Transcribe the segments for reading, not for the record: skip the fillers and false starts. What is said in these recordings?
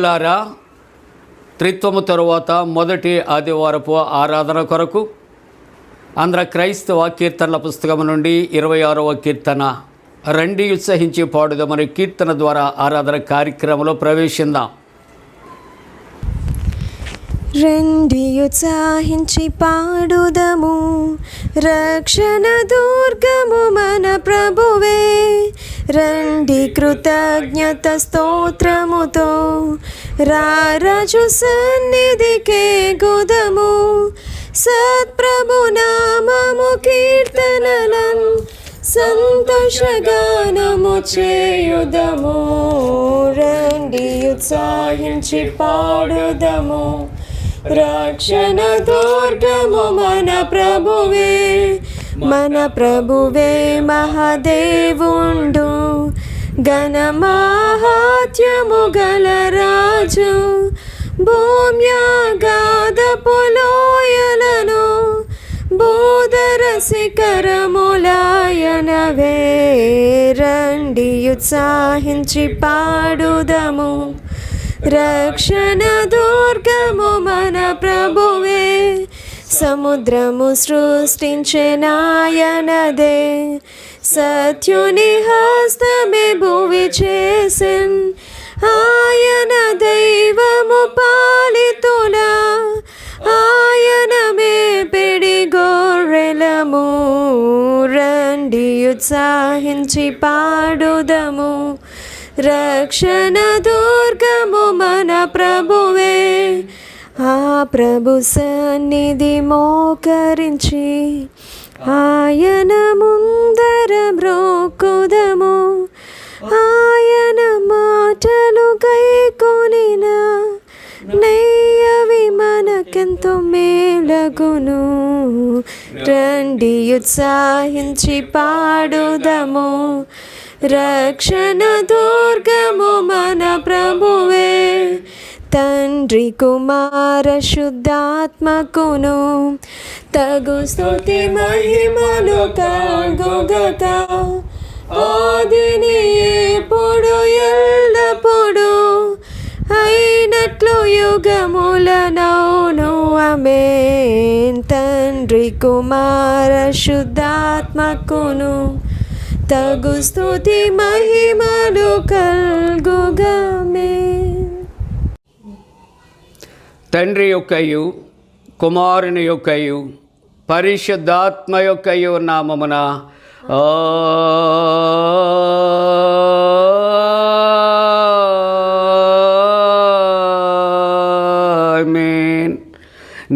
ప్రియులారా, త్రిత్వము తరువాత మొదటి ఆదివారపు ఆరాధన కొరకు ఆంధ్ర క్రైస్తవ కీర్తనల పుస్తకం నుండి 26వ కీర్తన, రండి ఉత్సహించి పాడుదామని కీర్తన ద్వారా ఆరాధన కార్యక్రమంలో ప్రవేశిద్దాం. రండి ఉత్సాహించి పాడుదము, రక్షణ దుర్గము మన ప్రభువే. రండి కృతజ్ఞత స్తోత్రముతో రారాజు సన్నిధికే గుదము. సత్ప్రభు నామము కీర్తనలను సంతోషగానము చేయుదము. రండి ఉత్సాహించి పాడుదము, రక్షణ దుర్గము మన ప్రభువే. మన ప్రభువే మహాదేవుండు, ఘనమాహాత్యము గల రాజు. భూమ్యాగాధపు లోయలను బోధర శిఖరములాయనవే. రండి ఉత్సాహించి పాడుదము, రక్షణ దుర్గము మన ప్రభువే. సముద్రము సృష్టించెనాయనదే, సత్యుని హస్తమే భువి చేసెన్. ఆయన దైవము పాలితులా, ఆయన మేపిడి గొర్రెలము. రండి ఉత్సాహించి పాడుదము, రక్షణ దుర్గము మన ప్రభువే. ఆ ప్రభు సన్నిధి మోకరించి ఆయన ముందర మ్రోకుదము. ఆయన మాటలు గైకొనిన నెయ్యవి మనకెంతో మేలగును. రండి ఉత్సాహించి పాడుదము, రక్షణ దుర్గము మన ప్రభువే. తండ్రి కుమార శుద్ధాత్మకును తగు స్తుతి మహిమలు కలుగుగాక. ఆదిని ఎప్పుడు ఎల్లప్పుడు అయినట్లు యుగములనౌను ఆమేన్. తండ్రి కుమార శుద్ధాత్మకును తగు స్తుతి మహిమలు కలుగుగామే. తండ్రి యొక్కయు కుమారుని యొక్కయు పరిశుద్ధాత్మ యొక్కయు నామమున ఆమేన్.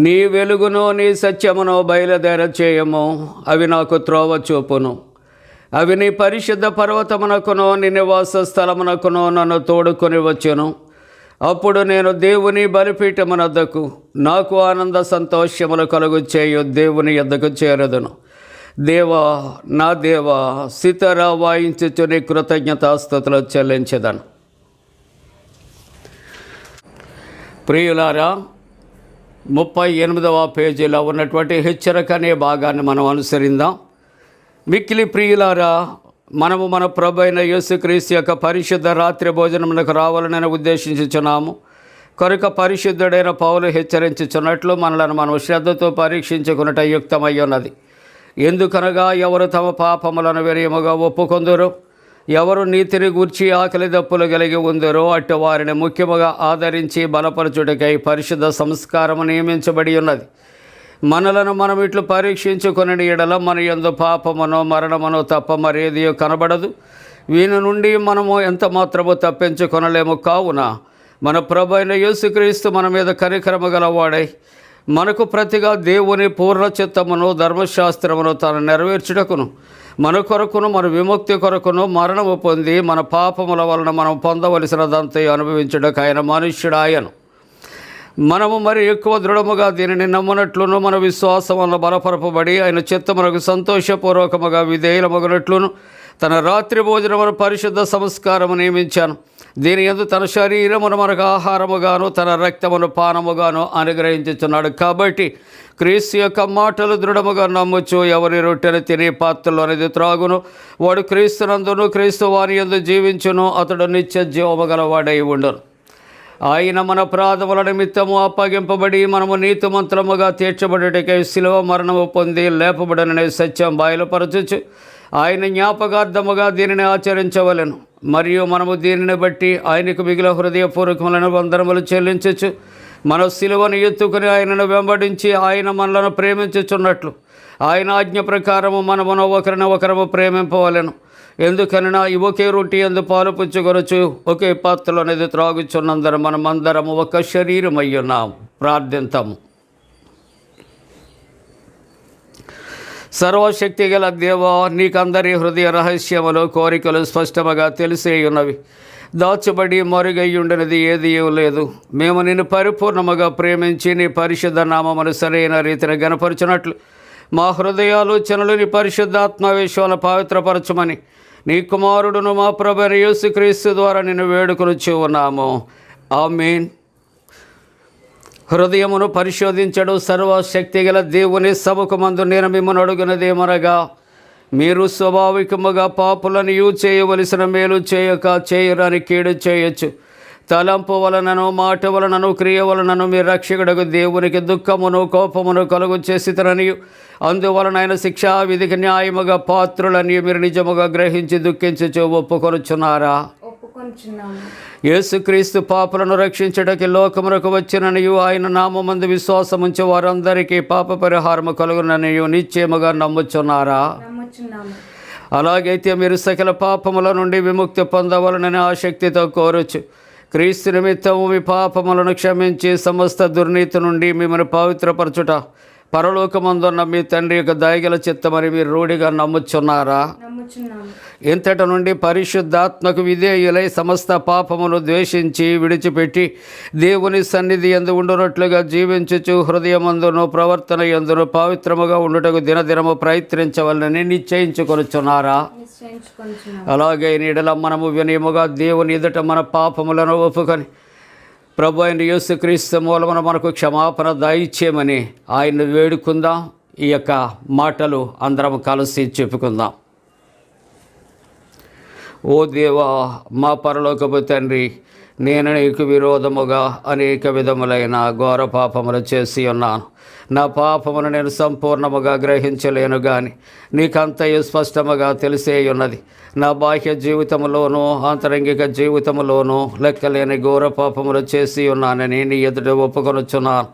నీ వెలుగును నీ సత్యమును బయలుదేర చేయము, అవి నాకు త్రోవ చూపును. అవి నీ పరిశుద్ధ పర్వతమునకును నీ నివాస స్థలమునకును నన్ను తోడుకొని వచ్చును. అప్పుడు నేను దేవుని బలిపీఠమునద్దకు, నాకు ఆనంద సంతోషములు కలుగు చేయు దేవుని యొద్దకు చేరదును. దేవా, నా దేవా, సితార వాయించుచు నీ కృతజ్ఞతాస్తుతులు చెల్లించెదను. ప్రియులారా, 38వ పేజీలో ఉన్నటువంటి హెచ్చరిక అనే భాగాన్ని మనం అనుసరిందాం. మిక్కిలి ప్రియులారా, మనము మన ప్రభు అయిన యేసుక్రీస్తు యొక్క పరిశుద్ధ రాత్రి భోజనమునకు రావాలని ఉద్దేశించుచున్నాము. కనుక పరిశుద్ధుడైన పౌలు హెచ్చరించుచున్నట్లు మనలను మనం శ్రద్ధతో పరీక్షించుకున్నట యుక్తమై ఉన్నది. ఎందుకనగా ఎవరు తమ పాపములను వినయముగా ఒప్పుకొందురో, ఎవరు నీతిని గూర్చి ఆకలి దప్పులు కలిగి ఉందరో అటు వారిని ముఖ్యముగా ఆదరించి బలపరచుటకై పరిశుద్ధ సంస్కారము నియమించబడి ఉన్నది. మనలను మనం ఇట్లు పరీక్షించుకుని ఎడల మన యందు పాపమునో మరణమునో తప్ప మరేది కనబడదు. వీని నుండి మనము ఎంత మాత్రము తప్పించుకొనలేము. కావున మన ప్రభు అయిన యేసుక్రీస్తు మన మీద కనికరము గలవాడై మనకు ప్రతిగా దేవుని పూర్ణ చిత్తమును ధర్మశాస్త్రమును తాను నెరవేర్చుటకును, మన కొరకును మన విముక్తి కొరకును మరణము పొంది మన పాపముల వలన మనం పొందవలసినదంతా అనుభవించుటకు ఆయన మనుష్యుడాయను. మనము మరి ఎక్కువ దృఢముగా దీనిని నమ్మునట్లును, మన విశ్వాసం వలన బలపరపబడి ఆయన చిత్తమునకు సంతోషపూర్వకముగా విధేయులమగునట్లును తన రాత్రి భోజనమును పరిశుద్ధ సంస్కారము నియమించాను. దీని యందు తన శరీరమును మనకు ఆహారముగాను తన రక్తమును పానముగాను అనుగ్రహించుచున్నాడు. కాబట్టి క్రీస్తు యొక్క మాటలు దృఢముగా నమ్ముచు ఎవరి రొట్టెను తిని పాత్రలోనిది త్రాగును వాడు క్రీస్తునందును క్రీస్తు వారి యందు జీవించును, అతడు నిత్య జీవము గలవాడై ఉండును. ఆయన మన అపరాధముల నిమిత్తము అప్పగింపబడి మనము నీతిమంతులముగా తీర్చబడుటకై శిలువ మరణము పొంది లేపబడననే సత్యం బయలుపరచుచు ఆయన జ్ఞాపకార్థముగా దీనిని ఆచరించవలెను. మరియు మనము దీనిని బట్టి ఆయనకు మిగిలిన హృదయపూర్వకములను వందనములు చెల్లించచ్చు మన శిలువను ఎత్తుకుని ఆయనను వెంబడించి ఆయన మనలను ప్రేమించుచున్నట్లు ఆయన ఆజ్ఞ ప్రకారము మనమును ఒకరినొకరము ప్రేమింపవలెను. ఎందుకనగా ఒకే రొట్టి యందు పాలు పుచ్చుకొనచ్చు ఒకే పాత్రలో అనేది త్రాగుచున్నందరం మనమందరము ఒక శరీరమయ్యున్నాం. ప్రార్థింతాము. సర్వశక్తి గల దేవా, నీకందరి హృదయ రహస్యములు కోరికలు స్పష్టముగా తెలిసేయున్నవి. దాచబడి మరుగయ్యుండినది ఏదీ లేదు. మేము నిన్ను పరిపూర్ణముగా ప్రేమించి నీ పరిశుద్ధ నామమును సరైన రీతిని గనపరచునట్లు మా హృదయాలోచనలు నీ పరిశుద్ధాత్మ విశ్వాలను పవిత్రపరచమని నీ కుమారుడును మా ప్రభువైన యేసుక్రీస్తు ద్వారా నిన్ను వేడుకొనుచు ఉన్నాము. ఆమేన్. హృదయమును పరిశోధించడు సర్వశక్తి గల దేవుని సముఖమందు నేను మిమ్మల్ని అడుగునదేమనగా, మీరు స్వాభావికముగా పాపులను చేయవలసిన మేలు చేయక చేయరాని కీడు చేయొచ్చు. తలంపు వలనను మాట వలనను క్రియ వలనను మీ రక్షకుడకు దేవునికి దుఃఖమును కోపమును కలుగు చేసితరనియు అందువలన ఆయన శిక్షా విధికి న్యాయముగా పాత్రులని మీరు నిజముగా గ్రహించి దుఃఖించుచు ఒప్పుకొనుచున్నారా? యేసుక్రీస్తు పాపులను రక్షించడానికి లోకమునకు వచ్చిననియు ఆయన నామమందు విశ్వాసముంచి వారందరికీ పాప పరిహారము కలుగుననియు నిశ్చయముగా నమ్ముచున్నారా? అలాగైతే మీరు సకల పాపముల నుండి విముక్తి పొందవలనని ఆసక్తితో కోరచ్చు. క్రీస్తు నిమిత్తము మీ పాపములను క్షమించి సమస్త దుర్నీతి నుండి మిమ్మల్ని పవిత్రపరచుట పరలోకమందున్న మీ తండ్రి యొక్క దయగల చిత్తమని మీరు రూఢిగా నమ్ముచున్నారా? ఇంతటి నుండి పరిశుద్ధాత్మకు విధేయులై సమస్త పాపమును ద్వేషించి విడిచిపెట్టి దేవుని సన్నిధి యందు ఉండునట్లుగా జీవించుచు హృదయమందును ప్రవర్తన యందును పవిత్రముగా ఉండుటకు దినదినము ప్రయత్నించవలనని నిశ్చయించుకొనుచున్నారా? అలాగే నీడల మనము వినయముగా దేవుని ఎదుట మన పాపములను ఒప్పుకొని ప్రభు అయిన యేసుక్రీస్తు మూలమున మనకు క్షమాపణ దయచేయమని ఆయన్ని వేడుకుందాం. ఈ యొక్క మాటలు అందరం కలిసి చెప్పుకుందాం. ఓ దేవా, మా పరలోకపు తండ్రి, నేను నీకు విరోధముగా అనేక విధములైన ఘోర పాపములు చేసి ఉన్నాను. నా పాపమును నేను సంపూర్ణముగా గ్రహించలేను కానీ నీకంతయు స్పష్టముగా తెలిసే ఉన్నది. నా బాహ్య జీవితంలోనూ ఆంతరంగిక జీవితంలోనూ లెక్కలేని ఘోర పాపములు చేసి ఉన్నానని నీ ఎదుట ఒప్పుకొనుచున్నాను.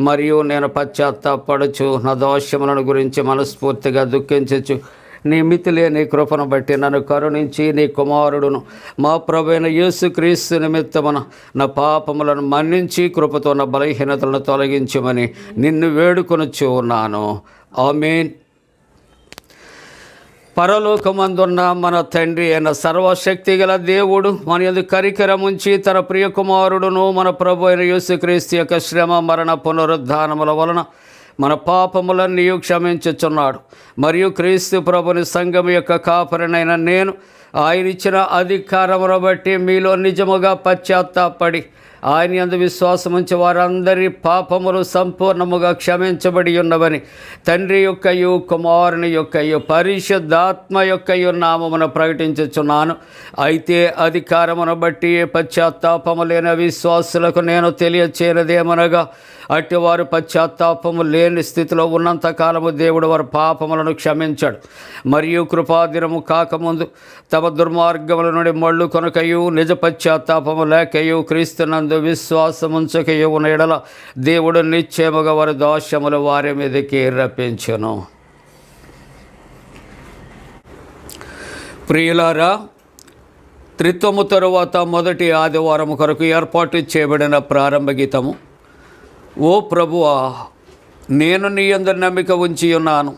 మరియు నేను పశ్చాత్తాపడుచు నా దోషములను గురించి మనస్ఫూర్తిగా దుఃఖించచ్చు నీ మితిలేని కృపను బట్టి నన్ను కరుణించి నీ కుమారుడును మా ప్రభువైన యేసుక్రీస్తు నిమిత్తమున నా పాపములను మన్నించి కృపతో నా బలహీనతలను తొలగించమని నిన్ను వేడుకొనుచు ఉన్నాను. ఆమేన్. పరలోకమందున్న మన తండ్రి అయిన సర్వశక్తి గల దేవుడు మన యందు కనికరముంచి తన ప్రియ కుమారుడును మన ప్రభువైన యేసుక్రీస్తు యొక్క శ్రమ మరణ పునరుద్ధానముల వలన మన పాపములన్నీ క్షమించుచున్నాడు. మరియు క్రీస్తు ప్రభుని సంఘం యొక్క కాపరినైన నేను ఆయన ఇచ్చిన అధికారమును బట్టి మీలో నిజముగా పశ్చాత్తాపడి ఆయన యందు విశ్వాసముంచి వారందరి పాపములు సంపూర్ణముగా క్షమించబడి ఉన్నవని తండ్రి యొక్కయు కుమారుని యొక్కయు పరిశుద్ధాత్మ యొక్కయు నామమును ప్రకటించుచున్నాను. అయితే అధికారమును బట్టి పశ్చాత్తాపము లేని విశ్వాసులకు నేను తెలియచేయనదేమనగా, అట్టివారు పశ్చాత్తాపము లేని స్థితిలో ఉన్నంతకాలము దేవుడు వారి పాపములను క్షమించాడు. మరియు కృపాదినము కాకముందు తమ దుర్మార్గముల నుండి మళ్ళు కొనకయు నిజ పశ్చాత్తాపము లేకయు క్రీస్తునందు విశ్వాసముంచకయు ఉన్న ఎడల దేవుడు నిశ్చయముగా వారి దోషములు వారి మీదకి రప్పించును. ప్రియులారా, త్రిత్వము తరువాత మొదటి ఆదివారం కొరకు ఏర్పాటు చేయబడిన ప్రారంభ గీతము. ఓ ప్రభువా, నేను నీ యందు నమ్మిక ఉంచి ఉన్నాను.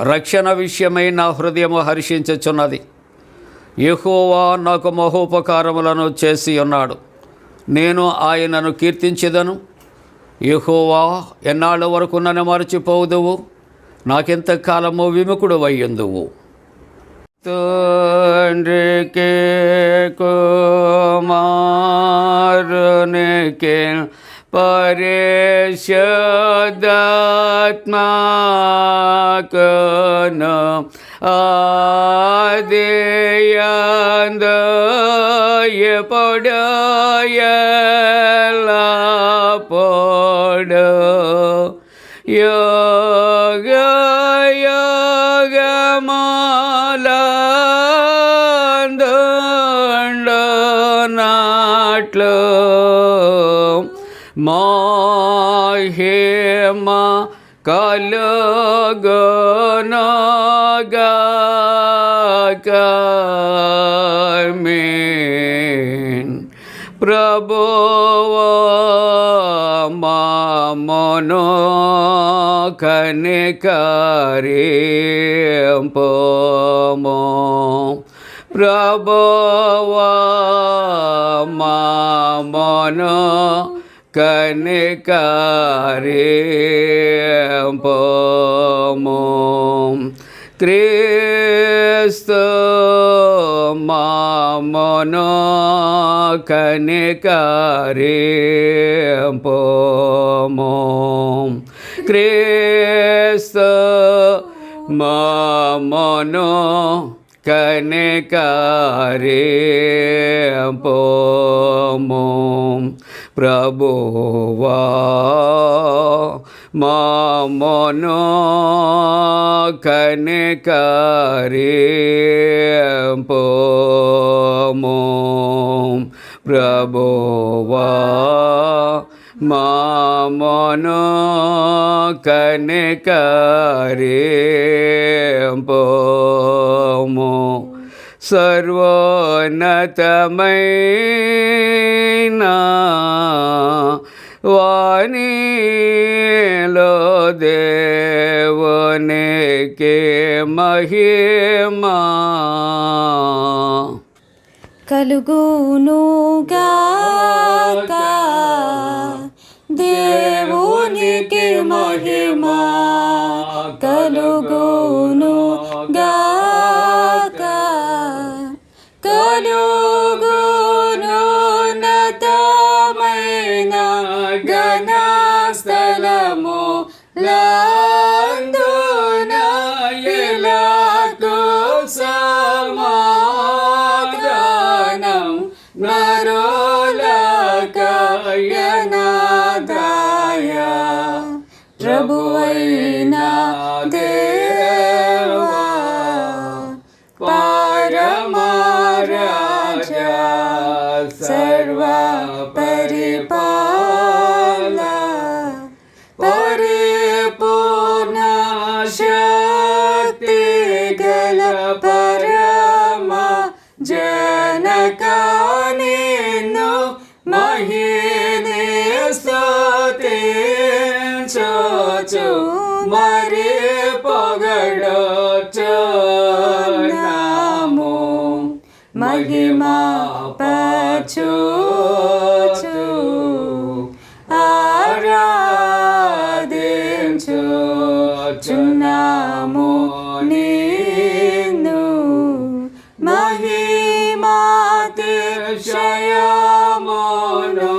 రక్షణ విషయమై నా హృదయము హర్షించుచున్నది. యెహోవా నాకు మహోపకారములను చేసి ఉన్నాడు. నేను ఆయనను కీర్తించెదను. యెహోవా, ఎన్నాళ్ళ వరకు నన్ను మరచిపోదువు? నాకెంతకాలము విముఖుడు అయ్యుందువు. తండ్రికి కుమారునికి పరిశుద్ధాత్మకును ఆదియందు ఎప్పుడు ఎల్లప్పుడు యోగ యోగమాలందుండునట్లు మహిమ కలుగునుగాక. ప్రభువా మమ్మును కనికరింపుము. ప్రభువా మమ్మును కనికరింపుము. క్రీస్తు మమ్మును కనికరింపుము. క్రీస్తు మమ్మును కనికరింపుము. ప్రభువా మమ్మును కనికరింపుము. ప్రభువా మమ్మును కనికరింపుము. సర్వోన్నతమైన వానిలో దేవునికి మహిమ కలుగునుగాక. దేవునికి మహిమ కలుగునుగాక. కలుగునున్నతమైన ఘనస్థలము లందున ఇలాగు సమాధానం నరులకయనాదాయ. ప్రభువైన దేవా పరమరాజా సర్వ పరిపాల పరిపూర్ణ శక్తి గల పరమ జనక నిన్ను మహినే స్తుతించుచు మరి పొగడుచున్నాము. మహిమా పరచుచు ఆరాధించుచున్నాము నిన్ను. మహిమాతిశయమును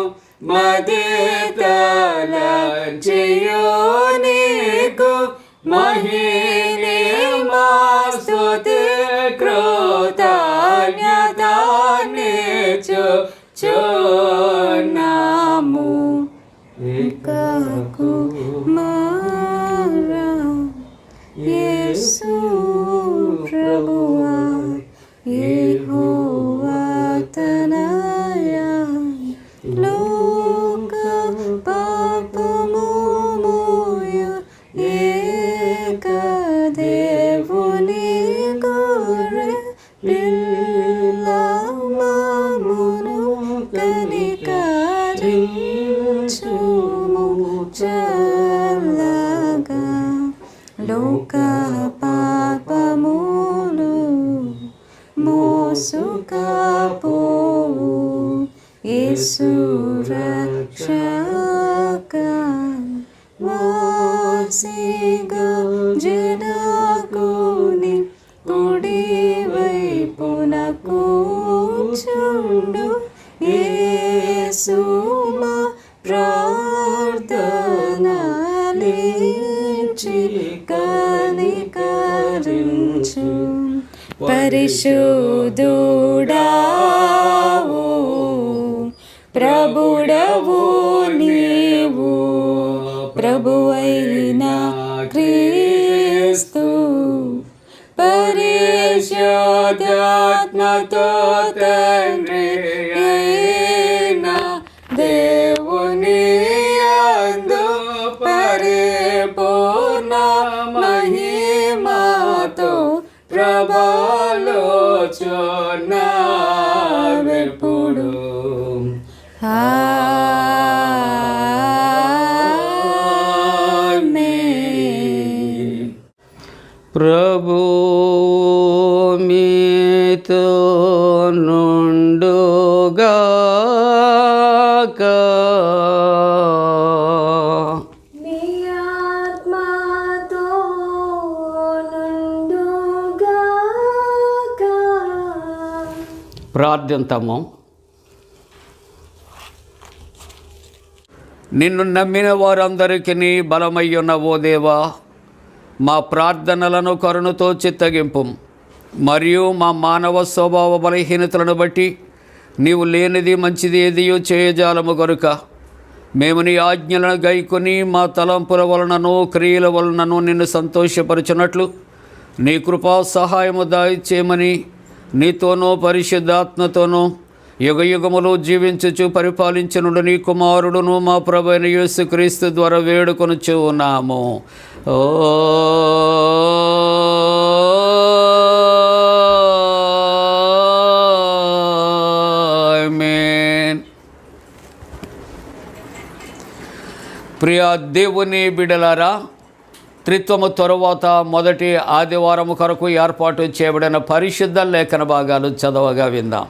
మదితలంచియు నీకు మహిమా స్తుతి కృతజ్ఞతాన్నిచ్చుచున్నాము. కుమారా యేసు ప్రభువా యెహోవా తనయా లోక పాపము మోయు ఏక దేవుని గొర్రె పిల్ల మమ్మును కనికరించుము చల్లగా. లోక పాపములు మోసుకపోవు యేసు రక్షక. వాసిగా జనకుని కుడి వైపున కూర్చుండు యేసు మా ప్రార్థనలించి కనికరించు. పరిశుద్ధుడావు ప్రభువైన క్రీస్తు పరిశుద్ధాత్మతో తండ్రి అయిన దేవుని యందు పరిపూర్ణ మహిమతో ప్రభాలోచనవెప్పుడు ఆమేన్. ప్రభు మీతో నుండుగాక. నీ ఆత్మతో నుండుగాక. ప్రార్థింతము. నిన్ను నమ్మిన వారందరికీ బలమయ్యున్న ఓ దేవా, మా ప్రార్థనలను కరుణతో చిత్తగింపు. మరియు మా మానవ స్వభావ బలహీనతలను బట్టి నీవు లేనిది మంచిది ఏదియో చేయజాలము గనుక మేము నీ ఆజ్ఞలను గైకొని మా తలంపుల వలనను క్రియల వలనను నిన్ను సంతోషపరచునట్లు నీ కృపా సహాయము దయచేయమని నీతోనూ పరిశుద్ధాత్మతోనూ యుగయుగములు జీవించుచు పరిపాలించునుడు నీ కుమారుడును మా ప్రభువైన యేసుక్రీస్తు ద్వారా వేడుకొనుచు ఉన్నాము. ఆమేన్. ప్రియ దేవుని బిడ్డలారా, త్రిత్వము తరువాత మొదటి ఆదివారము కొరకు ఏర్పాటు చేయబడిన పరిశుద్ధ లేఖన భాగాలు చదవగా విందాం.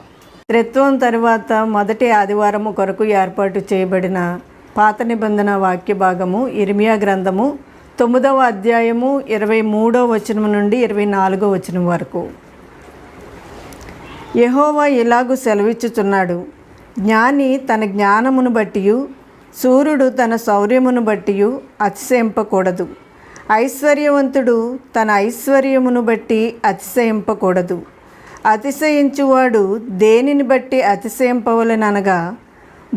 త్రిత్వం తరువాత మొదటి ఆదివారము కొరకు ఏర్పాటు చేయబడిన పాత నిబంధన వాక్య భాగము ఇర్మియా గ్రంథము 9వ అధ్యాయము 23వ వచనం నుండి 24వ వచనం వరకు. యెహోవా ఇలాగు సెలవిచ్చుచున్నాడు, జ్ఞాని తన జ్ఞానమును బట్టియు సూర్యుడు తన శౌర్యమును బట్టియు అతిశయింపకూడదు. ఐశ్వర్యవంతుడు తన ఐశ్వర్యమును బట్టి అతిశయింపకూడదు. అతిశయించువాడు దేనిని బట్టి అతిశయింపవలెననగా,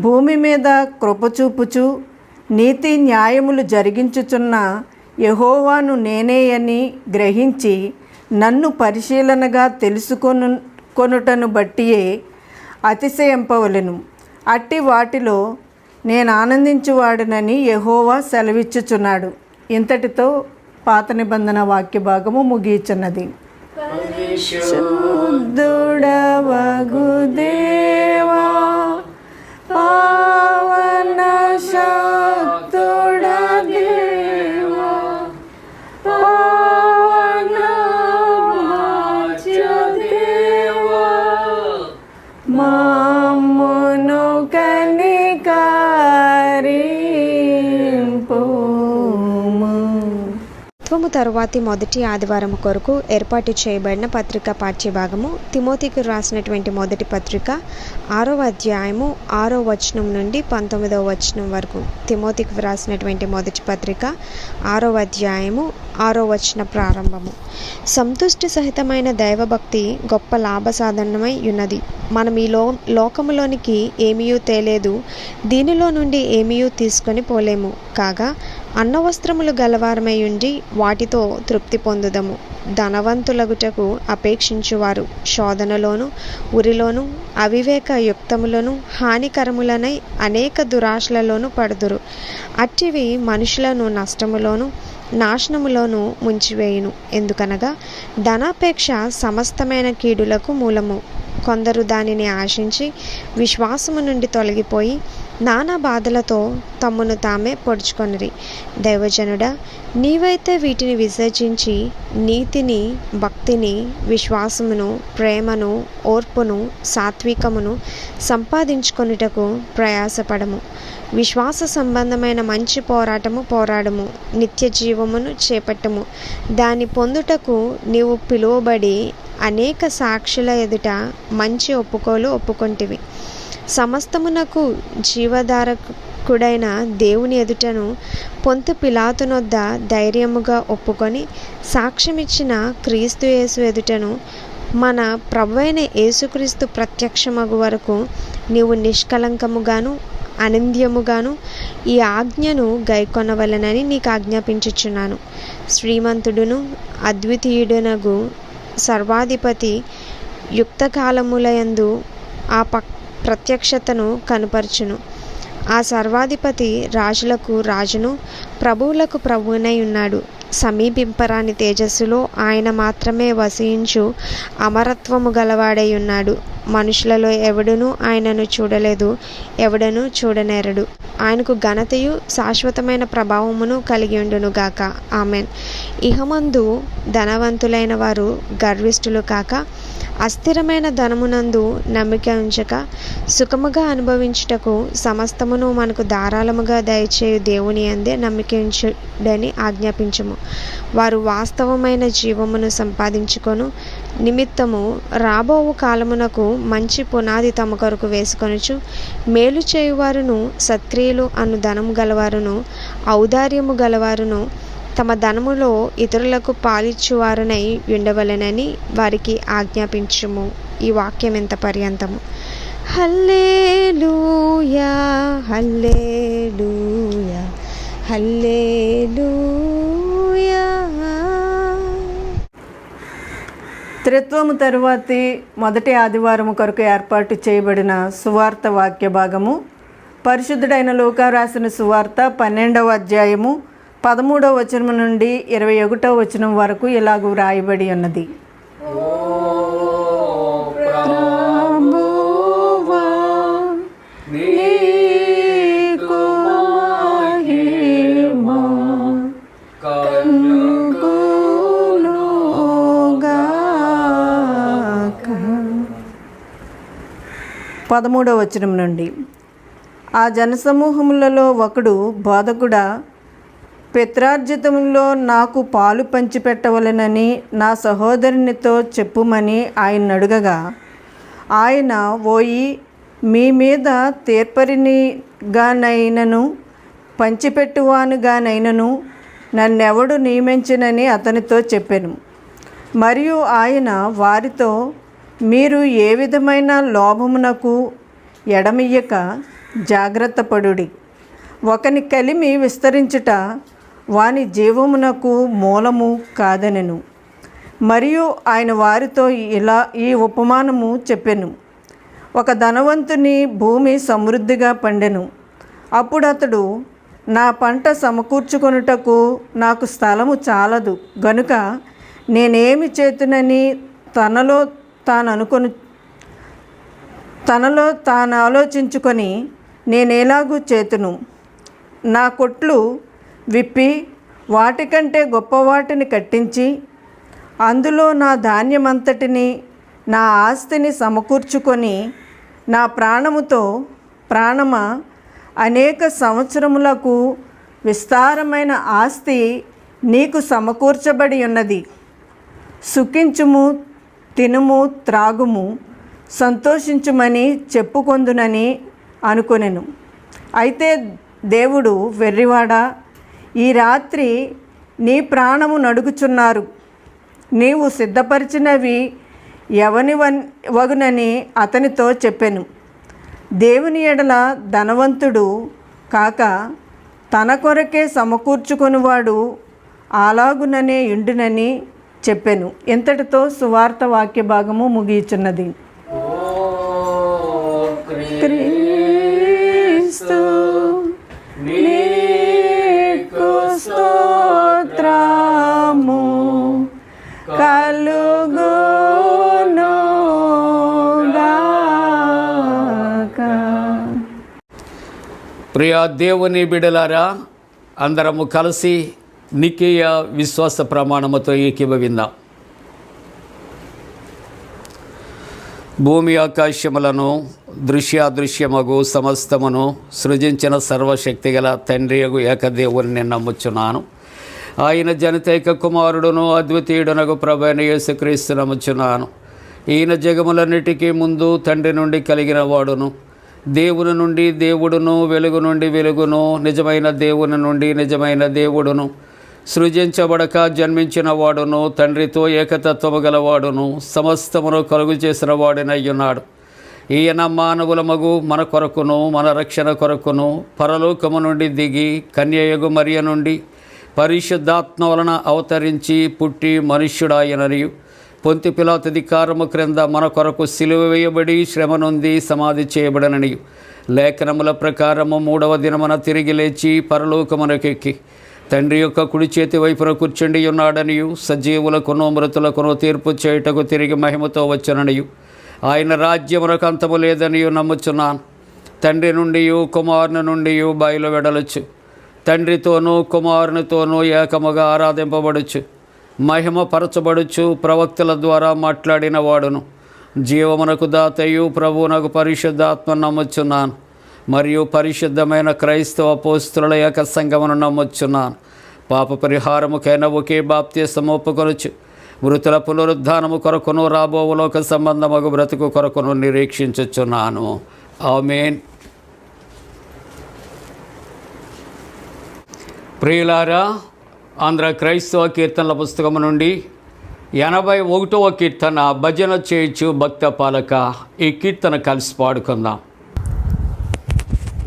భూమి మీద కృపచూపుచు నీతి న్యాయములు జరిగించుచున్న యెహోవాను నేనే అని గ్రహించి నన్ను పరిశీలనగా కొనుటను బట్టియే అతిశయింపవలెను. అట్టి వాటిలో నేను ఆనందించువాడనని యెహోవా సెలవిచ్చుచున్నాడు. ఇంతటితో పాత నిబంధన వాక్య భాగము ముగియుచున్నది. శుద్ధుడవగు దేవా, పావన శక్తుడ దేవా, పావన వాచ్య దేవా, మమ్మును కనికరింపుము. త్వము తరువాతి మొదటి ఆదివారం కొరకు ఏర్పాటు చేయబడిన పత్రిక పాఠ్యభాగము తిమోతికి రాసినటువంటి మొదటి పత్రిక 6వ అధ్యాయము 6వ వచనం నుండి 19వ వచనం వరకు. తిమోతికి రాసినటువంటి మొదటి పత్రిక 6వ అధ్యాయము 6వ వచన ప్రారంభము. సంతుష్టి సహితమైన దైవభక్తి గొప్ప లాభసాధనమై ఉన్నది. మనం ఈ లోకములోనికి ఏమీయూ తేలేదు, దీనిలో నుండి ఏమీయూ తీసుకొని పోలేము. కాగా అన్నవస్త్రములు గలవారమై ఉండి వాటితో తృప్తి పొందుదము. ధనవంతులగుటకు అపేక్షించువారు శోధనలోను ఉరిలోను అవివేక యుక్తములను హానికరములనై అనేక దురాశలలోను పడుదురు. అట్టివి మనుషులను నష్టములోను నాశనములోను ముంచివేయును. ఎందుకనగా ధనాపేక్ష సమస్తమైన కీడులకు మూలము. కొందరు దానిని ఆశించి విశ్వాసము నుండి తొలగిపోయి నానా బాధలతో తమ్మును తామే పొడుచుకొనిరి. దైవజనుడా, నీవైతే వీటిని విసర్జించి నీతిని, భక్తిని, విశ్వాసమును, ప్రేమను, ఓర్పును, సాత్వికమును సంపాదించుకొనుటకు ప్రయాసపడము. విశ్వాస సంబంధమైన మంచి పోరాటము పోరాడము. నిత్య జీవమును చేపట్టము. దాన్ని పొందుటకు నీవు పిలువబడి అనేక సాక్షుల ఎదుట మంచి ఒప్పుకోలు ఒప్పుకొంటివి. సమస్తమునకు జీవధారకుడైన దేవుని ఎదుటను పొంతు పిలాతునొద్ద ధైర్యముగా ఒప్పుకొని సాక్ష్యమిచ్చిన క్రీస్తు యేసు ఎదుటను మన ప్రభువైన యేసుక్రీస్తు ప్రత్యక్షమగు వరకు నీవు నిష్కలంకముగాను అనింద్యముగాను ఈ ఆజ్ఞను గైకొనవలెనని నీకు ఆజ్ఞాపించుచున్నాను. శ్రీమంతుడును అద్వితీయుడునగు సర్వాధిపతి యుక్తకాలములయందు ఆ ప్రత్యక్షతను కనుపరచును. ఆ సర్వాధిపతి రాజులకు రాజును ప్రభువులకు ప్రభువునై ఉన్నాడు. సమీపింపరాని తేజస్సులో ఆయన మాత్రమే వసించు అమరత్వము గలవాడై ఉన్నాడు. మనుషులలో ఎవడునూ ఆయనను చూడలేదు, ఎవడనూ చూడనేరడు. ఆయనకు ఘనతయు శాశ్వతమైన ప్రభావమును కలిగి ఉండును గాక. ఆమెన్. ఇహమందు ధనవంతులైన వారు గర్విష్ఠులు కాక, అస్థిరమైన ధనమునందు నమ్మిక ఉంచక, సుఖముగా అనుభవించుటకు సమస్తమును మనకు ధారాళముగా దయచేయు దేవుని అందే నమ్మిక ఉంచుడని ఆజ్ఞాపించుము. వారు వాస్తవమైన జీవమును సంపాదించుకొను నిమిత్తము రాబోవు కాలమునకు మంచి పునాది తమ కొరకు వేసుకొనుచు, మేలు చేయువారును సత్క్రియలు అను ధనము గలవారును ఔదార్యము గలవారును తమ ధనములో ఇతరులకు పాలిచ్చువారునై ఉండవలెనని వారికి ఆజ్ఞాపించుము. ఈ వాక్యం ఎంత పర్యంతము. హల్లెలూయా హల్లెలూయా హల్లెలూయా. త్రిత్వము తరువాతి మొదటి ఆదివారము కొరకు ఏర్పాటు చేయబడిన సువార్త వాక్య భాగము పరిశుద్ధుడైన లూకా రాసిన సువార్త 12వ అధ్యాయము 13వ వచనం నుండి 21వ వచనం వరకు ఇలాగూ వ్రాయబడి ఉన్నది. పదమూడవ వచనం నుండి, ఆ జనసమూహములలో ఒకడు, బోధకుడా, పిత్రార్జితంలో నాకు పాలు పంచిపెట్టవలెనని నా సహోదరునితో చెప్పుమని ఆయన అడుగగా, ఆయన, ఓయి, మీ మీద తీర్పరినిగానైనను పంచిపెట్టువానుగానైనను నన్నెవడు నియమించినని అతనితో చెప్పెను. మరియు ఆయన వారితో, మీరు ఏ విధమైన లోభమునకు ఎడమియ్యక జాగ్రత్త పడుడి. ఒకని కలిమి విస్తరించుట వాని జీవమునకు మూలము కాదనెను. మరియు ఆయన వారితో ఈ ఉపమానము చెప్పెను. ఒక ధనవంతుని భూమి సమృద్ధిగా పండెను. అప్పుడు అతడు, నా పంట సమకూర్చుకొనుటకు నాకు స్థలము చాలదు గనుక నేనేమి చేతునని తనలో తాను ఆలోచించుకొని, నేనేలాగూ చేతును, నా కొట్లు విప్పి వాటికంటే గొప్ప వాటిని కట్టించి అందులో నా ధాన్యమంతటిని నా ఆస్తిని సమకూర్చుకొని, నా ప్రాణమా అనేక సంవత్సరములకు విస్తారమైన ఆస్తి నీకు సమకూర్చబడి ఉన్నది. సుఖించుము, తినుము, త్రాగుము, సంతోషించుమని చెప్పుకొందునని అనుకొనెను. అయితే దేవుడు, వెర్రివాడా, ఈ రాత్రి నీ ప్రాణము నడుగుచున్నారు. నీవు సిద్ధపరిచినవి వగునని అతనితో చెప్పెను. దేవుని ఎడల ధనవంతుడు కాక తన కొరకే సమకూర్చుకొనివాడు అలాగుననే ఉండునని చెప్పెను. ఇంతటితో సువార్త వాక్య భాగము ముగియుచున్నది. క్రీస్తు నీకు స్తోత్రము కలుగును గాక. ప్రియా దేవుని బిడలారా, అందరము కలిసి నికేయ విశ్వాస ప్రమాణముతో ఏకీభవిందాం. భూమి ఆకాశములను దృశ్యాదృశ్యమగు సమస్తమును సృజించిన సర్వశక్తి గల తండ్రియగు ఏకదేవుని నమ్ముచున్నాను. ఆయన జనితైక కుమారుడును అద్వితీయుడునగు ప్రభువైన యేసుక్రీస్తు నమ్ముచున్నాను. ఈయన జగములన్నిటికీ ముందు తండ్రి నుండి కలిగిన వాడును, దేవుని నుండి దేవుడును, వెలుగు నుండి వెలుగును, నిజమైన దేవుని నుండి నిజమైన దేవుడును, సృజించబడక జన్మించిన వాడును, తండ్రితో ఏకతత్వము గలవాడును, సమస్తమును కలుగు చేసిన వాడినయ్యున్నాడు. ఈయన మానవులమగు మన కొరకును మన రక్షణ కొరకును పరలోకము నుండి దిగి కన్యయగు మరియ నుండి పరిశుద్ధాత్మ వలన అవతరించి పుట్టి మనుష్యుడాయననియు పొంతి పిలాతు అధికారము క్రింద మన కొరకు సిలువ వేయబడి శ్రమ నొంది సమాధి చేయబడననియు లేఖనముల ప్రకారము 3వ దినమున తిరిగి లేచి పరలోకమునకెక్కి తండ్రి యొక్క కుడి చేతి వైపున కూర్చుండి ఉన్నాడనియు సజీవులకును మృతులకును తీర్పు చేయుటకు తిరిగి మహిమతో వచ్చననియు ఆయన రాజ్యమునకు అంతము లేదనియు నమ్ముచున్నాను. తండ్రి నుండి కుమారుని నుండి బయలు వెడలొచ్చు, తండ్రితోనూ కుమారునితోనూ ఏకముగా ఆరాధింపబడుచు మహిమ పరచబడుచు ప్రవక్తల ద్వారా మాట్లాడిన వాడును జీవమునకు దాతయు ప్రభువునకు పరిశుద్ధాత్మ నమ్ముచున్నాను. మరియు పరిశుద్ధమైన క్రైస్తవ అపోస్తుల ఏక సంఘమును నమ్ముచున్నాను. పాప పరిహారముకైన ఒకే బాప్తిస్మము ఒప్పుకొనుచు మృతుల పునరుద్ధానము కొరకును రాబోవులోక సంబంధమగు బ్రతుకు కొరకును నిరీక్షించుచున్నాను. ఆమేన్. ప్రియులారా, ఆంధ్ర క్రైస్తవ కీర్తనల పుస్తకము నుండి 81వ కీర్తన భజన చేయుచు భక్త పాలక. ఈ కీర్తన కలిసి పాడుకుందాం.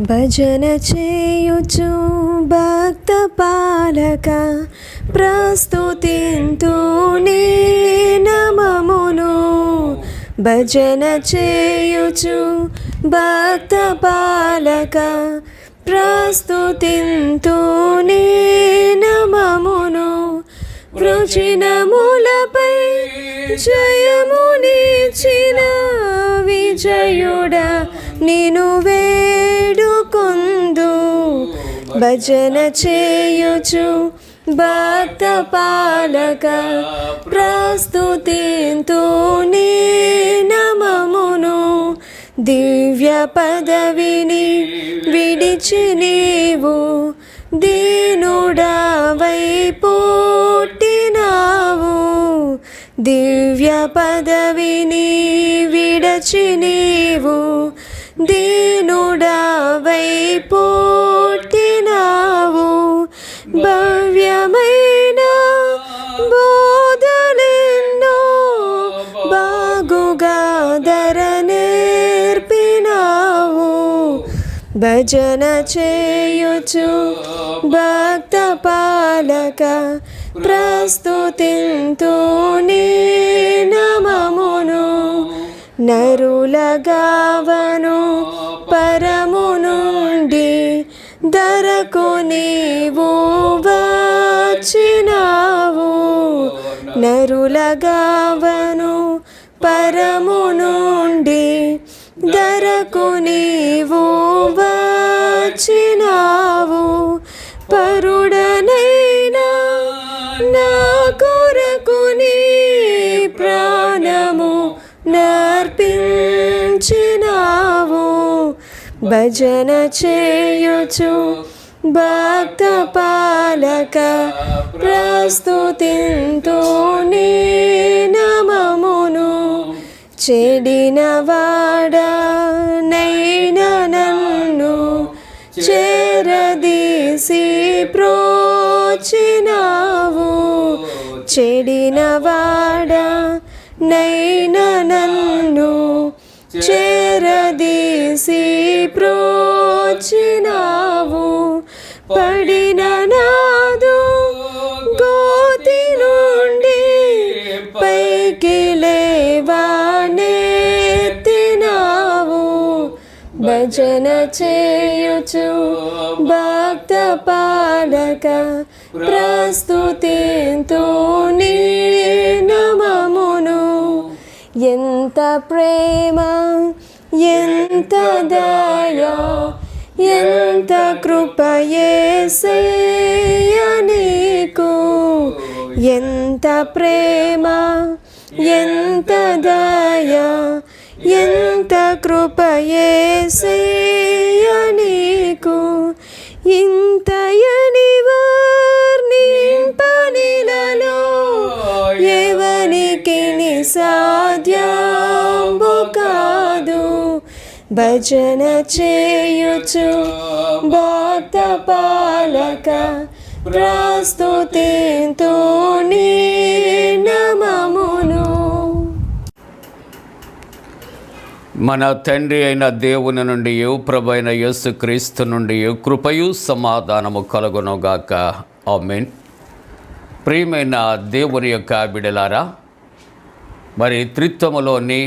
భజన చేయుచు భక్త పాలక ప్రస్తుతింతు నీ నామమును. భజన చేయుచు భక్త పాలక ప్రస్తుతింతు నీ నామమును. వృచినములపై జయమునిచిన విజయుడా నిను వేడుకొందు. భజన చేయుచు భక్త పాలక ప్రస్తుతింతు నీ నామమును. దివ్య పదవిని విడిచి నీవు దీనుడవై పుట్టినావు. దివ్య పదవిని విడచి నీవు దీనుడవై పుట్టినావు. భవ్యమైన బోధలెన్నో బాగుగా ధర నేర్పినావు. భజన చేయుచు భక్త పాలక ప్రస్తుతింతు నీ నామమును. నరుల గావను పరము నుండి ధరకు నీవు వచ్చినావు. నరుల గావను పరము నుండి ధరకు నీవు వచ్చినావు. పరుడనైనా నా కొరకు నీ ప్రాణము నర్పించినావు. భజన చేయుచు భక్త పాలక ప్రస్తుతింతు నీ నామమును. చెడిన వాడనైనా నన్ను చేరదీసి ప్రోచినావు. చెడిన వాడనైనా నన్ను చేరదీసి ప్రోచినావు. పడిన నాదు గోతి నుండి పైకి లేవనెత్తినావు. భజన చేయుచు భక్త పాలక ప్రస్తుతింతు నీ నామమును. ఎంత ప్రేమ, ఎంత దయ, ఎంత కృప యేసయ్యా నీకు. ఎంత ప్రేమ, ఎంత దయ, ఎంత కృప యేసయ్యా నీకు. ఇంతయని వర్ణింపనిలలో ఎవనికి సాధ్యంబు కాదు. భజన చేయుచు భక్త పాలక ప్రస్తుతింతు నీ నామమును. మన తండ్రి అయిన దేవుని నుండి ప్రభు అయిన యేసుక్రీస్తు నుండి కృపయు సమాధానము కలుగునుగాక. ఆమేన్. ప్రియమైన దేవుని యొక్క బిడ్డలారా, మరి త్రిత్వములోని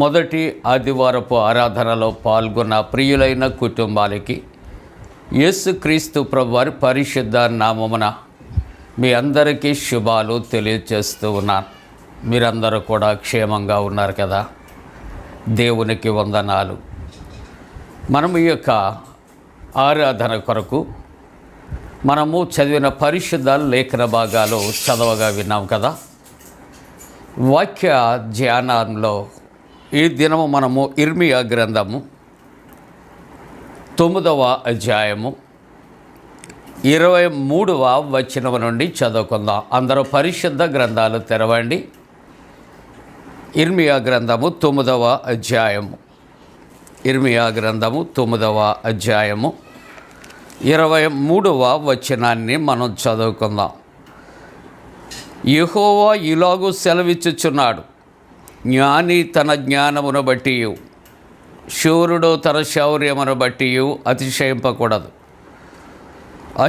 మొదటి ఆదివారపు ఆరాధనలో పాల్గొన్న ప్రియులైన కుటుంబాలకి యేసుక్రీస్తు ప్రభువారి పరిశుద్ధ నామమున మీ అందరికీ శుభాలు తెలియజేస్తూ ఉన్నాను. మీరందరూ కూడా క్షేమంగా ఉన్నారు కదా? దేవునికి వందనాలు. మనము ఈ యొక్క ఆరాధన కొరకు మనము చదివిన పరిశుద్ధ లేఖన భాగాలు చదవగా విన్నాం కదా. వాక్య ధ్యానంలో ఈ దినము మనము ఇర్మియా గ్రంథము 9వ అధ్యాయము 23వ వచనం నుండి చదువుకుందాం. అందరూ పరిశుద్ధ గ్రంథాలు తెరవండి. ఇర్మియా గ్రంథము 9వ అధ్యాయము, ఇర్మియా గ్రంథము 9వ అధ్యాయము 23వ వచనాన్ని మనం చదువుకుందాం. యెహోవా ఇలాగు సెలవిచ్చుచున్నాడు, జ్ఞాని తన జ్ఞానమును బట్టి, శూరుడు తన శౌర్యమును బట్టి అతిశయింపకూడదు.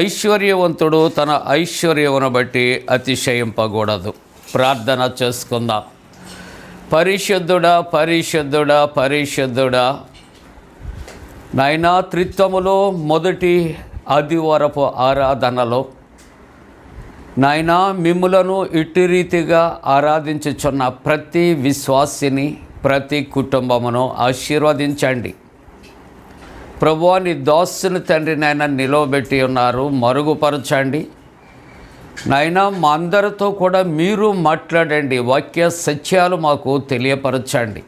ఐశ్వర్యవంతుడు తన ఐశ్వర్యమును బట్టి అతిశయింపకూడదు. ప్రార్థన చేసుకుందాం. పరిశుద్ధుడా, పరిశుద్ధుడా, పరిశుద్ధుడా, నాయనా, త్రిత్వములో మొదటి ఆదివారపు ఆరాధనలో నాయనా మిమ్ములను ఇట్టి రీతిగా ఆరాధించుచున్న ప్రతి విశ్వాసిని, ప్రతి కుటుంబమును ఆశీర్వదించండి. ప్రభువా, నీ దాసుని తండ్రి నాయన నిలవబెట్టి ఉన్నారు, మరుగుపరచండి నాయనా. మా అందరితో కూడా మీరు మాట్లాడండి, వాక్య సత్యాలు మాకు తెలియపరచండి.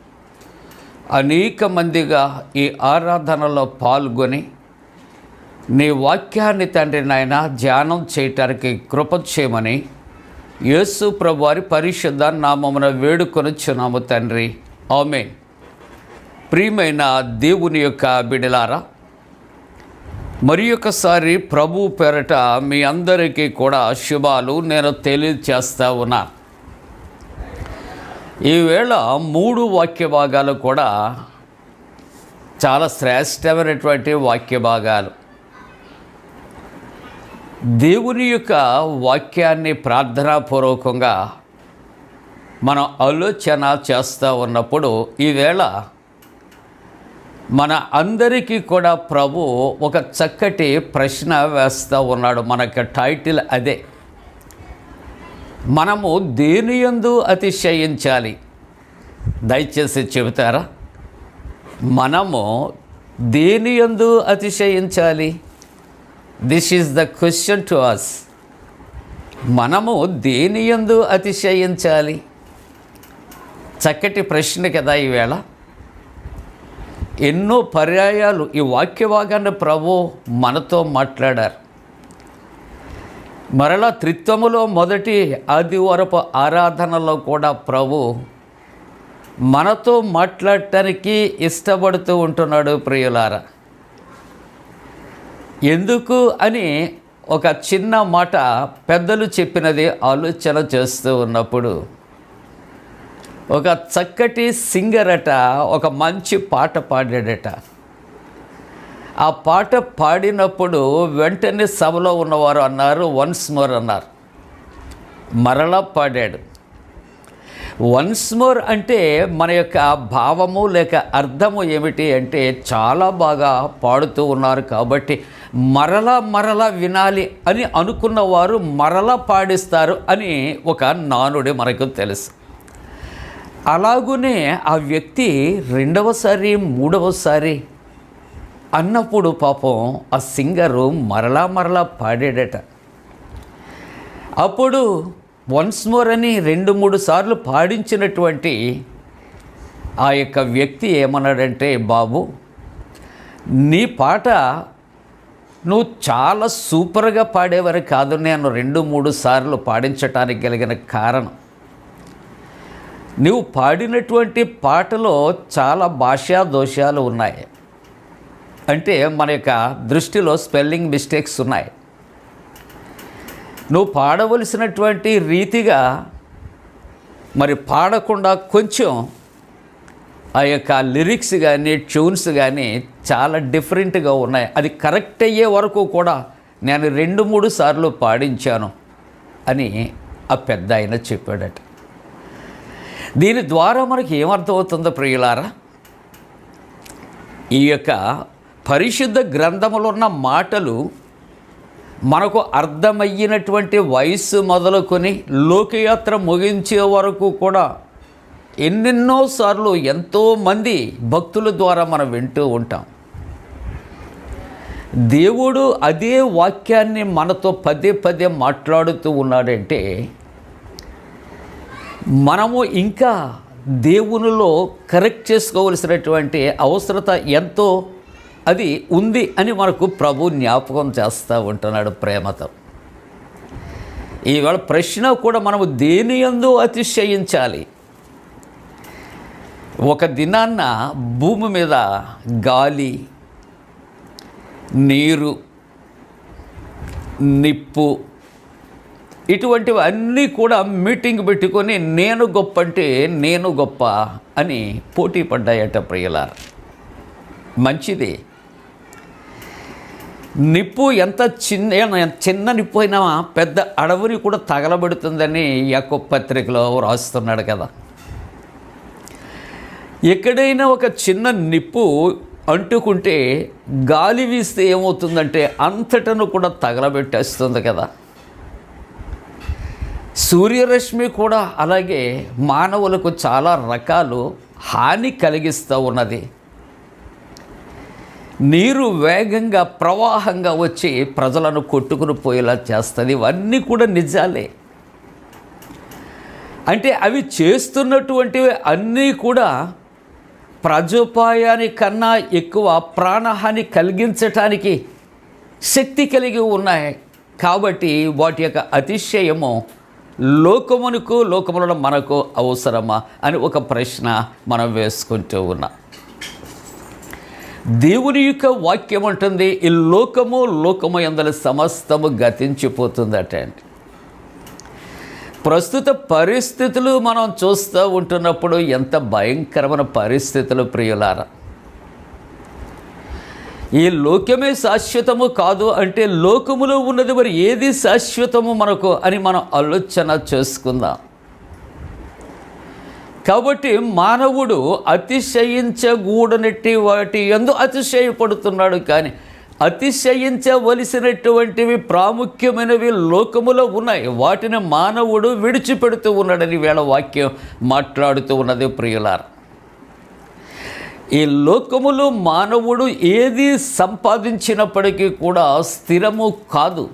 అనేక మందిగా ఈ ఆరాధనలో పాల్గొని నీ వాక్యాన్ని తండ్రి నాయన ధ్యానం చేయటానికి కృప చేయమని యేసు ప్రభువారి పరిశుద్ధ నామమున వేడుకొనుచున్నాము తండ్రి. ఆమేన్. ప్రియమైన దేవుని యొక్క బిడ్డలారా, మరి ఒకసారి ప్రభు పేరట మీ అందరికీ కూడా శుభాలు నేను తెలియజేస్తా ఉన్నాను. ఈవేళ 3 వాక్య భాగాలు కూడా చాలా శ్రేష్టమైనటువంటి వాక్య భాగాలు. దేవుని యొక్క వాక్యాన్ని ప్రార్థనాపూర్వకంగా మనం ఆలోచన చేస్తూ ఉన్నప్పుడు ఈవేళ మన అందరికీ కూడా ప్రభు ఒక చక్కటి ప్రశ్న వేస్తూ ఉన్నాడు. మనకి టైటిల్ అదే, మనము దేని యందు అతిశయించాలి? దయచేసి చెబుతారా? మనము దేని యందు అతిశయించాలి? This is the question to us. మనము దేని యందు అతిశయించాలి? చక్కటి ప్రశ్న కదా. ఈవేళ ఎన్నో పర్యాయాలు ఈ వాక్య భాగాన్ని ప్రభు మనతో మాట్లాడారు. మరలా త్రిత్వములో మొదటి ఆదివారపు ఆరాధనలో కూడా ప్రభు మనతో మాట్లాడటానికి ఇష్టపడుతూ ఉంటున్నాడు. ప్రియులారా, ఎందుకు అని ఒక చిన్న మాట పెద్దలు చెప్పినది ఆలోచన చేస్తూ ఉన్నప్పుడు, ఒక చక్కటి సింగర్ అట ఒక మంచి పాట పాడాడట. ఆ పాట పాడినప్పుడు వెంటనే సభలో ఉన్నవారు అన్నారు, వన్స్ మోర్ అన్నారు. మరలా పాడాడు. వన్స్ మోర్ అంటే మన యొక్క భావము లేక అర్థము ఏమిటి అంటే, చాలా బాగా పాడుతూ ఉన్నారు కాబట్టి మరలా మరలా వినాలి అని అనుకున్నవారు మరలా పాడిస్తారు అని ఒక నానుడి మనకు తెలుసు. అలాగునే ఆ వ్యక్తి రెండవసారి మూడవసారి అన్నప్పుడు పాపం ఆ సింగరు మరలా మరలా పాడాడట. అప్పుడు వన్స్ మోర్ అని 2-3 సార్లు పాడించినటువంటి ఆ యొక్క వ్యక్తి ఏమన్నాడంటే, బాబు, నీ పాట నువ్వు చాలా సూపర్గా పాడేవారు కాదు, నేను 2-3 సార్లు పాడించటానికి కలిగిన కారణం, నువ్వు పాడినటువంటి పాటలో చాలా భాషా దోషాలు ఉన్నాయి. అంటే మన యొక్క దృష్టిలో స్పెల్లింగ్ మిస్టేక్స్ ఉన్నాయి. నువ్వు పాడవలసినటువంటి రీతిగా మరి పాడకుండా కొంచెం ఆ యొక్క లిరిక్స్ కానీ ట్యూన్స్ కానీ చాలా డిఫరెంట్గా ఉన్నాయి. అది కరెక్ట్ అయ్యే వరకు కూడా నేను 2-3 సార్లు పాడించాను అని ఆ పెద్ద ఆయన చెప్పాడట. దీని ద్వారా మనకి ఏమర్థమవుతుందో ప్రియులారా, ఈ యొక్క పరిశుద్ధ గ్రంథములో ఉన్న మాటలు మనకు అర్థమయ్యినటువంటి వయస్సు మొదలుకొని లోకయాత్ర ముగించే వరకు కూడా ఎన్నెన్నో సార్లు ఎంతోమంది భక్తుల ద్వారా మనం వింటూ ఉంటాం. దేవుడు అదే వాక్యాన్ని మనతో పదే మాట్లాడుతూ ఉన్నాడంటే మనము ఇంకా దేవునిలో కరెక్ట్ చేసుకోవలసినటువంటి అవసరత ఎంతో అది ఉంది అని మనకు ప్రభు జ్ఞాపకం చేస్తూ ఉంటున్నాడు ప్రేమతో. ఈవేళ ప్రశ్న కూడా మనము దేని యందు అతిశయించాలి? ఒక దినాన్న భూమి మీద గాలి, నీరు, నిప్పు ఇటువంటివి అన్నీ కూడా మీటింగ్ పెట్టుకొని నేను గొప్ప అంటే నేను గొప్ప అని పోటీ పడ్డాయట ప్రియులారా. మంచిది. నిప్పు ఎంత చిన్న నిప్పు అయినా పెద్ద అడవిని కూడా తగలబెడుతుందని యాకోబు పత్రికలో రాస్తున్నాడు కదా. ఎక్కడైనా ఒక చిన్న నిప్పు అంటుకుంటే గాలి వీస్తే ఏమవుతుందంటే అంతటను కూడా తగలబెట్టేస్తుంది కదా. సూర్యరశ్మి కూడా అలాగే మానవులకు చాలా రకాలు హాని కలిగిస్తూ ఉన్నది. నీరు వేగంగా ప్రవాహంగా వచ్చి ప్రజలను కొట్టుకుని పోయేలా చేస్తుంది. ఇవన్నీ కూడా నిజాలే. అంటే అవి చేస్తున్నటువంటివి అన్నీ కూడా ప్రజోపాయానికన్నా ఎక్కువ ప్రాణహాని కలిగించటానికి శక్తి కలిగి ఉన్నాయి. కాబట్టి వాటి యొక్క అతిశయము లోకమునకు లోకములో మనకు అవసరమా అని ఒక ప్రశ్న మనం వేసుకుంటూ ఉన్నాం. దేవుని యొక్క వాక్యం అంటుంది ఈ లోకము యందలి సమస్తము గతించిపోతుందట. ప్రస్తుత పరిస్థితులు మనం చూస్తూ ఉంటున్నప్పుడు ఎంత భయంకరమైన పరిస్థితులు ప్రియులారా. ఈ లోకమే శాశ్వతము కాదు అంటే లోకములో ఉన్నది మరి ఏది శాశ్వతము మనకు అని మనం ఆలోచన చేసుకుందాం. కాబట్టి మానవుడు అతిశయించకూడనట్టి వాటి యందు అతిశయపడుతున్నాడు. కానీ అతిశయించవలసినటువంటివి ప్రాముఖ్యమైనవి లోకములో ఉన్నాయి. వాటిని మానవుడు విడిచిపెడుతూ ఉన్నాడని వేళ వాక్యం మాట్లాడుతూ ఉన్నది ప్రియులారా. ఈ లోకములో మానవుడు ఏది సంపాదించినప్పటికీ కూడా స్థిరము కాదు.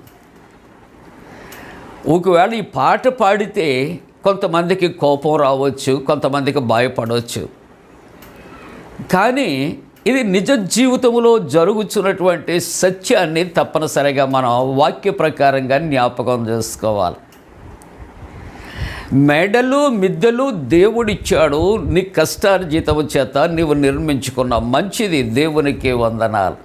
ఒకవేళ ఈ పాట పాడితే కొంతమందికి కోపం రావచ్చు, కొంతమందికి భయపడవచ్చు. కానీ ఇది నిజ జీవితంలో జరుగుతున్నటువంటి సత్యాన్ని తప్పనిసరిగా మనం వాక్య ప్రకారంగా జ్ఞాపకం చేసుకోవాలి. మెడలు మిద్దెలు దేవుడిచ్చాడు, నీ కష్టార్జితము చేత నీవు నిర్మించుకున్నావు. మంచిది, దేవునికి వందనాలు.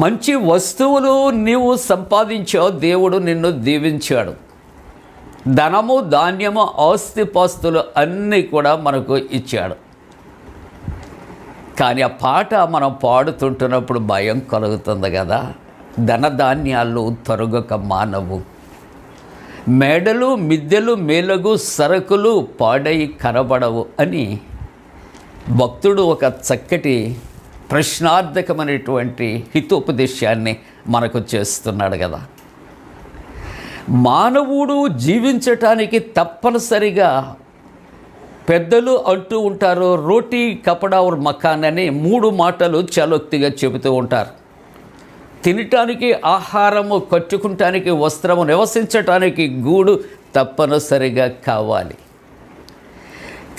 మంచి వస్తువులు నీవు సంపాదించావు, దేవుడు నిన్ను దీవించాడు. ధనము ధాన్యము ఆస్తిపాస్తులు అన్నీ కూడా మనకు ఇచ్చాడు. కానీ ఆ పాట మనం పాడుతుంటున్నప్పుడు భయం కలుగుతుంది కదా. ధనధాన్యాలు తరుగక మానవు, మేడలు మిద్దెలు మేలగు సరకులు పాడై కనబడవు అని భక్తుడు ఒక చక్కటి ప్రశ్నార్థకమైనటువంటి హితోపదేశాన్ని మనకు చేస్తున్నాడు కదా. మానవుడు జీవించటానికి తప్పనిసరిగా పెద్దలు అంటూ ఉంటారు, రోటీ కపడా और మకాన్ అని 3 మాటలు చలోక్తిగా చెబుతూ ఉంటారు. తినటానికి ఆహారము, కట్టుకుంటానికి వస్త్రము, నివసించటానికి గూడు తప్పనిసరిగా కావాలి.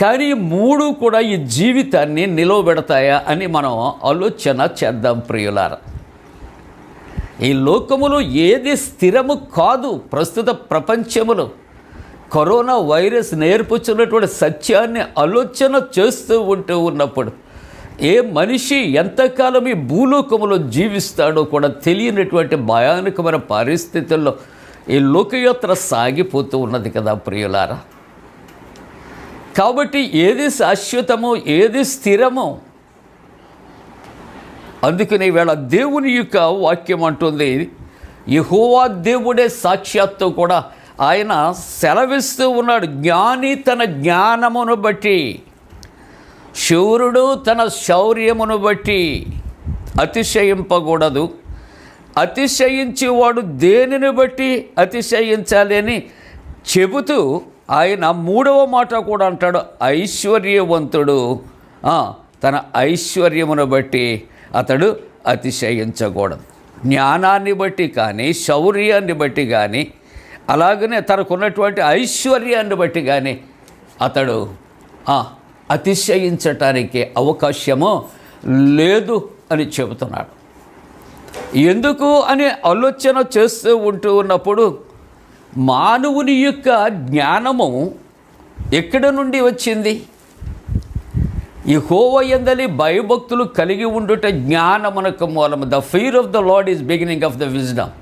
కానీ 3 కూడా ఈ జీవితాన్ని నిలవబెడతాయా అని మనం ఆలోచన చేద్దాం ప్రియులారా. ఈ లోకములో ఏది స్థిరము కాదు. ప్రస్తుత ప్రపంచములో కరోనా వైరస్ నేర్పుచున్నటువంటి సత్యాన్ని ఆలోచన చేస్తూ ఉన్నప్పుడు ఏ మనిషి ఎంతకాలం ఈ భూలోకములో జీవిస్తాడో కూడా తెలియనటువంటి భయానకమైన పరిస్థితుల్లో ఈ లోకయాత్ర సాగిపోతూ ఉన్నది కదా ప్రియులారా. కాబట్టి ఏది శాశ్వతమో, ఏది స్థిరమో, అందుకని ఈవేళ దేవుని యొక్క వాక్యం అంటుంది, యెహోవా దేవుడే సాక్షాత్తు కూడా ఆయన సెలవిస్తూ ఉన్నాడు, జ్ఞాని తన జ్ఞానమును బట్టి, శూరుడు తన శౌర్యమును బట్టి అతిశయింపకూడదు, అతిశయించేవాడు దేనిని బట్టి అతిశయించాలి అని చెబుతూ ఆయన మూడవ మాట కూడా అంటాడు, ఐశ్వర్యవంతుడు తన ఐశ్వర్యమును బట్టి అతడు అతిశయించకూడదు. జ్ఞానాన్ని బట్టి కానీ, శౌర్యాన్ని బట్టి కానీ, అలాగనే తనకున్నటువంటి ఐశ్వర్యాన్ని బట్టి కానీ అతడు అతిశయించటానికి అవకాశము లేదు అని చెబుతున్నాడు. ఎందుకు అని ఆలోచన చేస్తూ ఉన్నప్పుడు మానవుని యొక్క జ్ఞానము ఎక్కడి నుండి వచ్చింది? యెహోవా యందలి భయభక్తులు కలిగి ఉండుట జ్ఞానమునకు మూలము. The fear of the lord is beginning of the wisdom.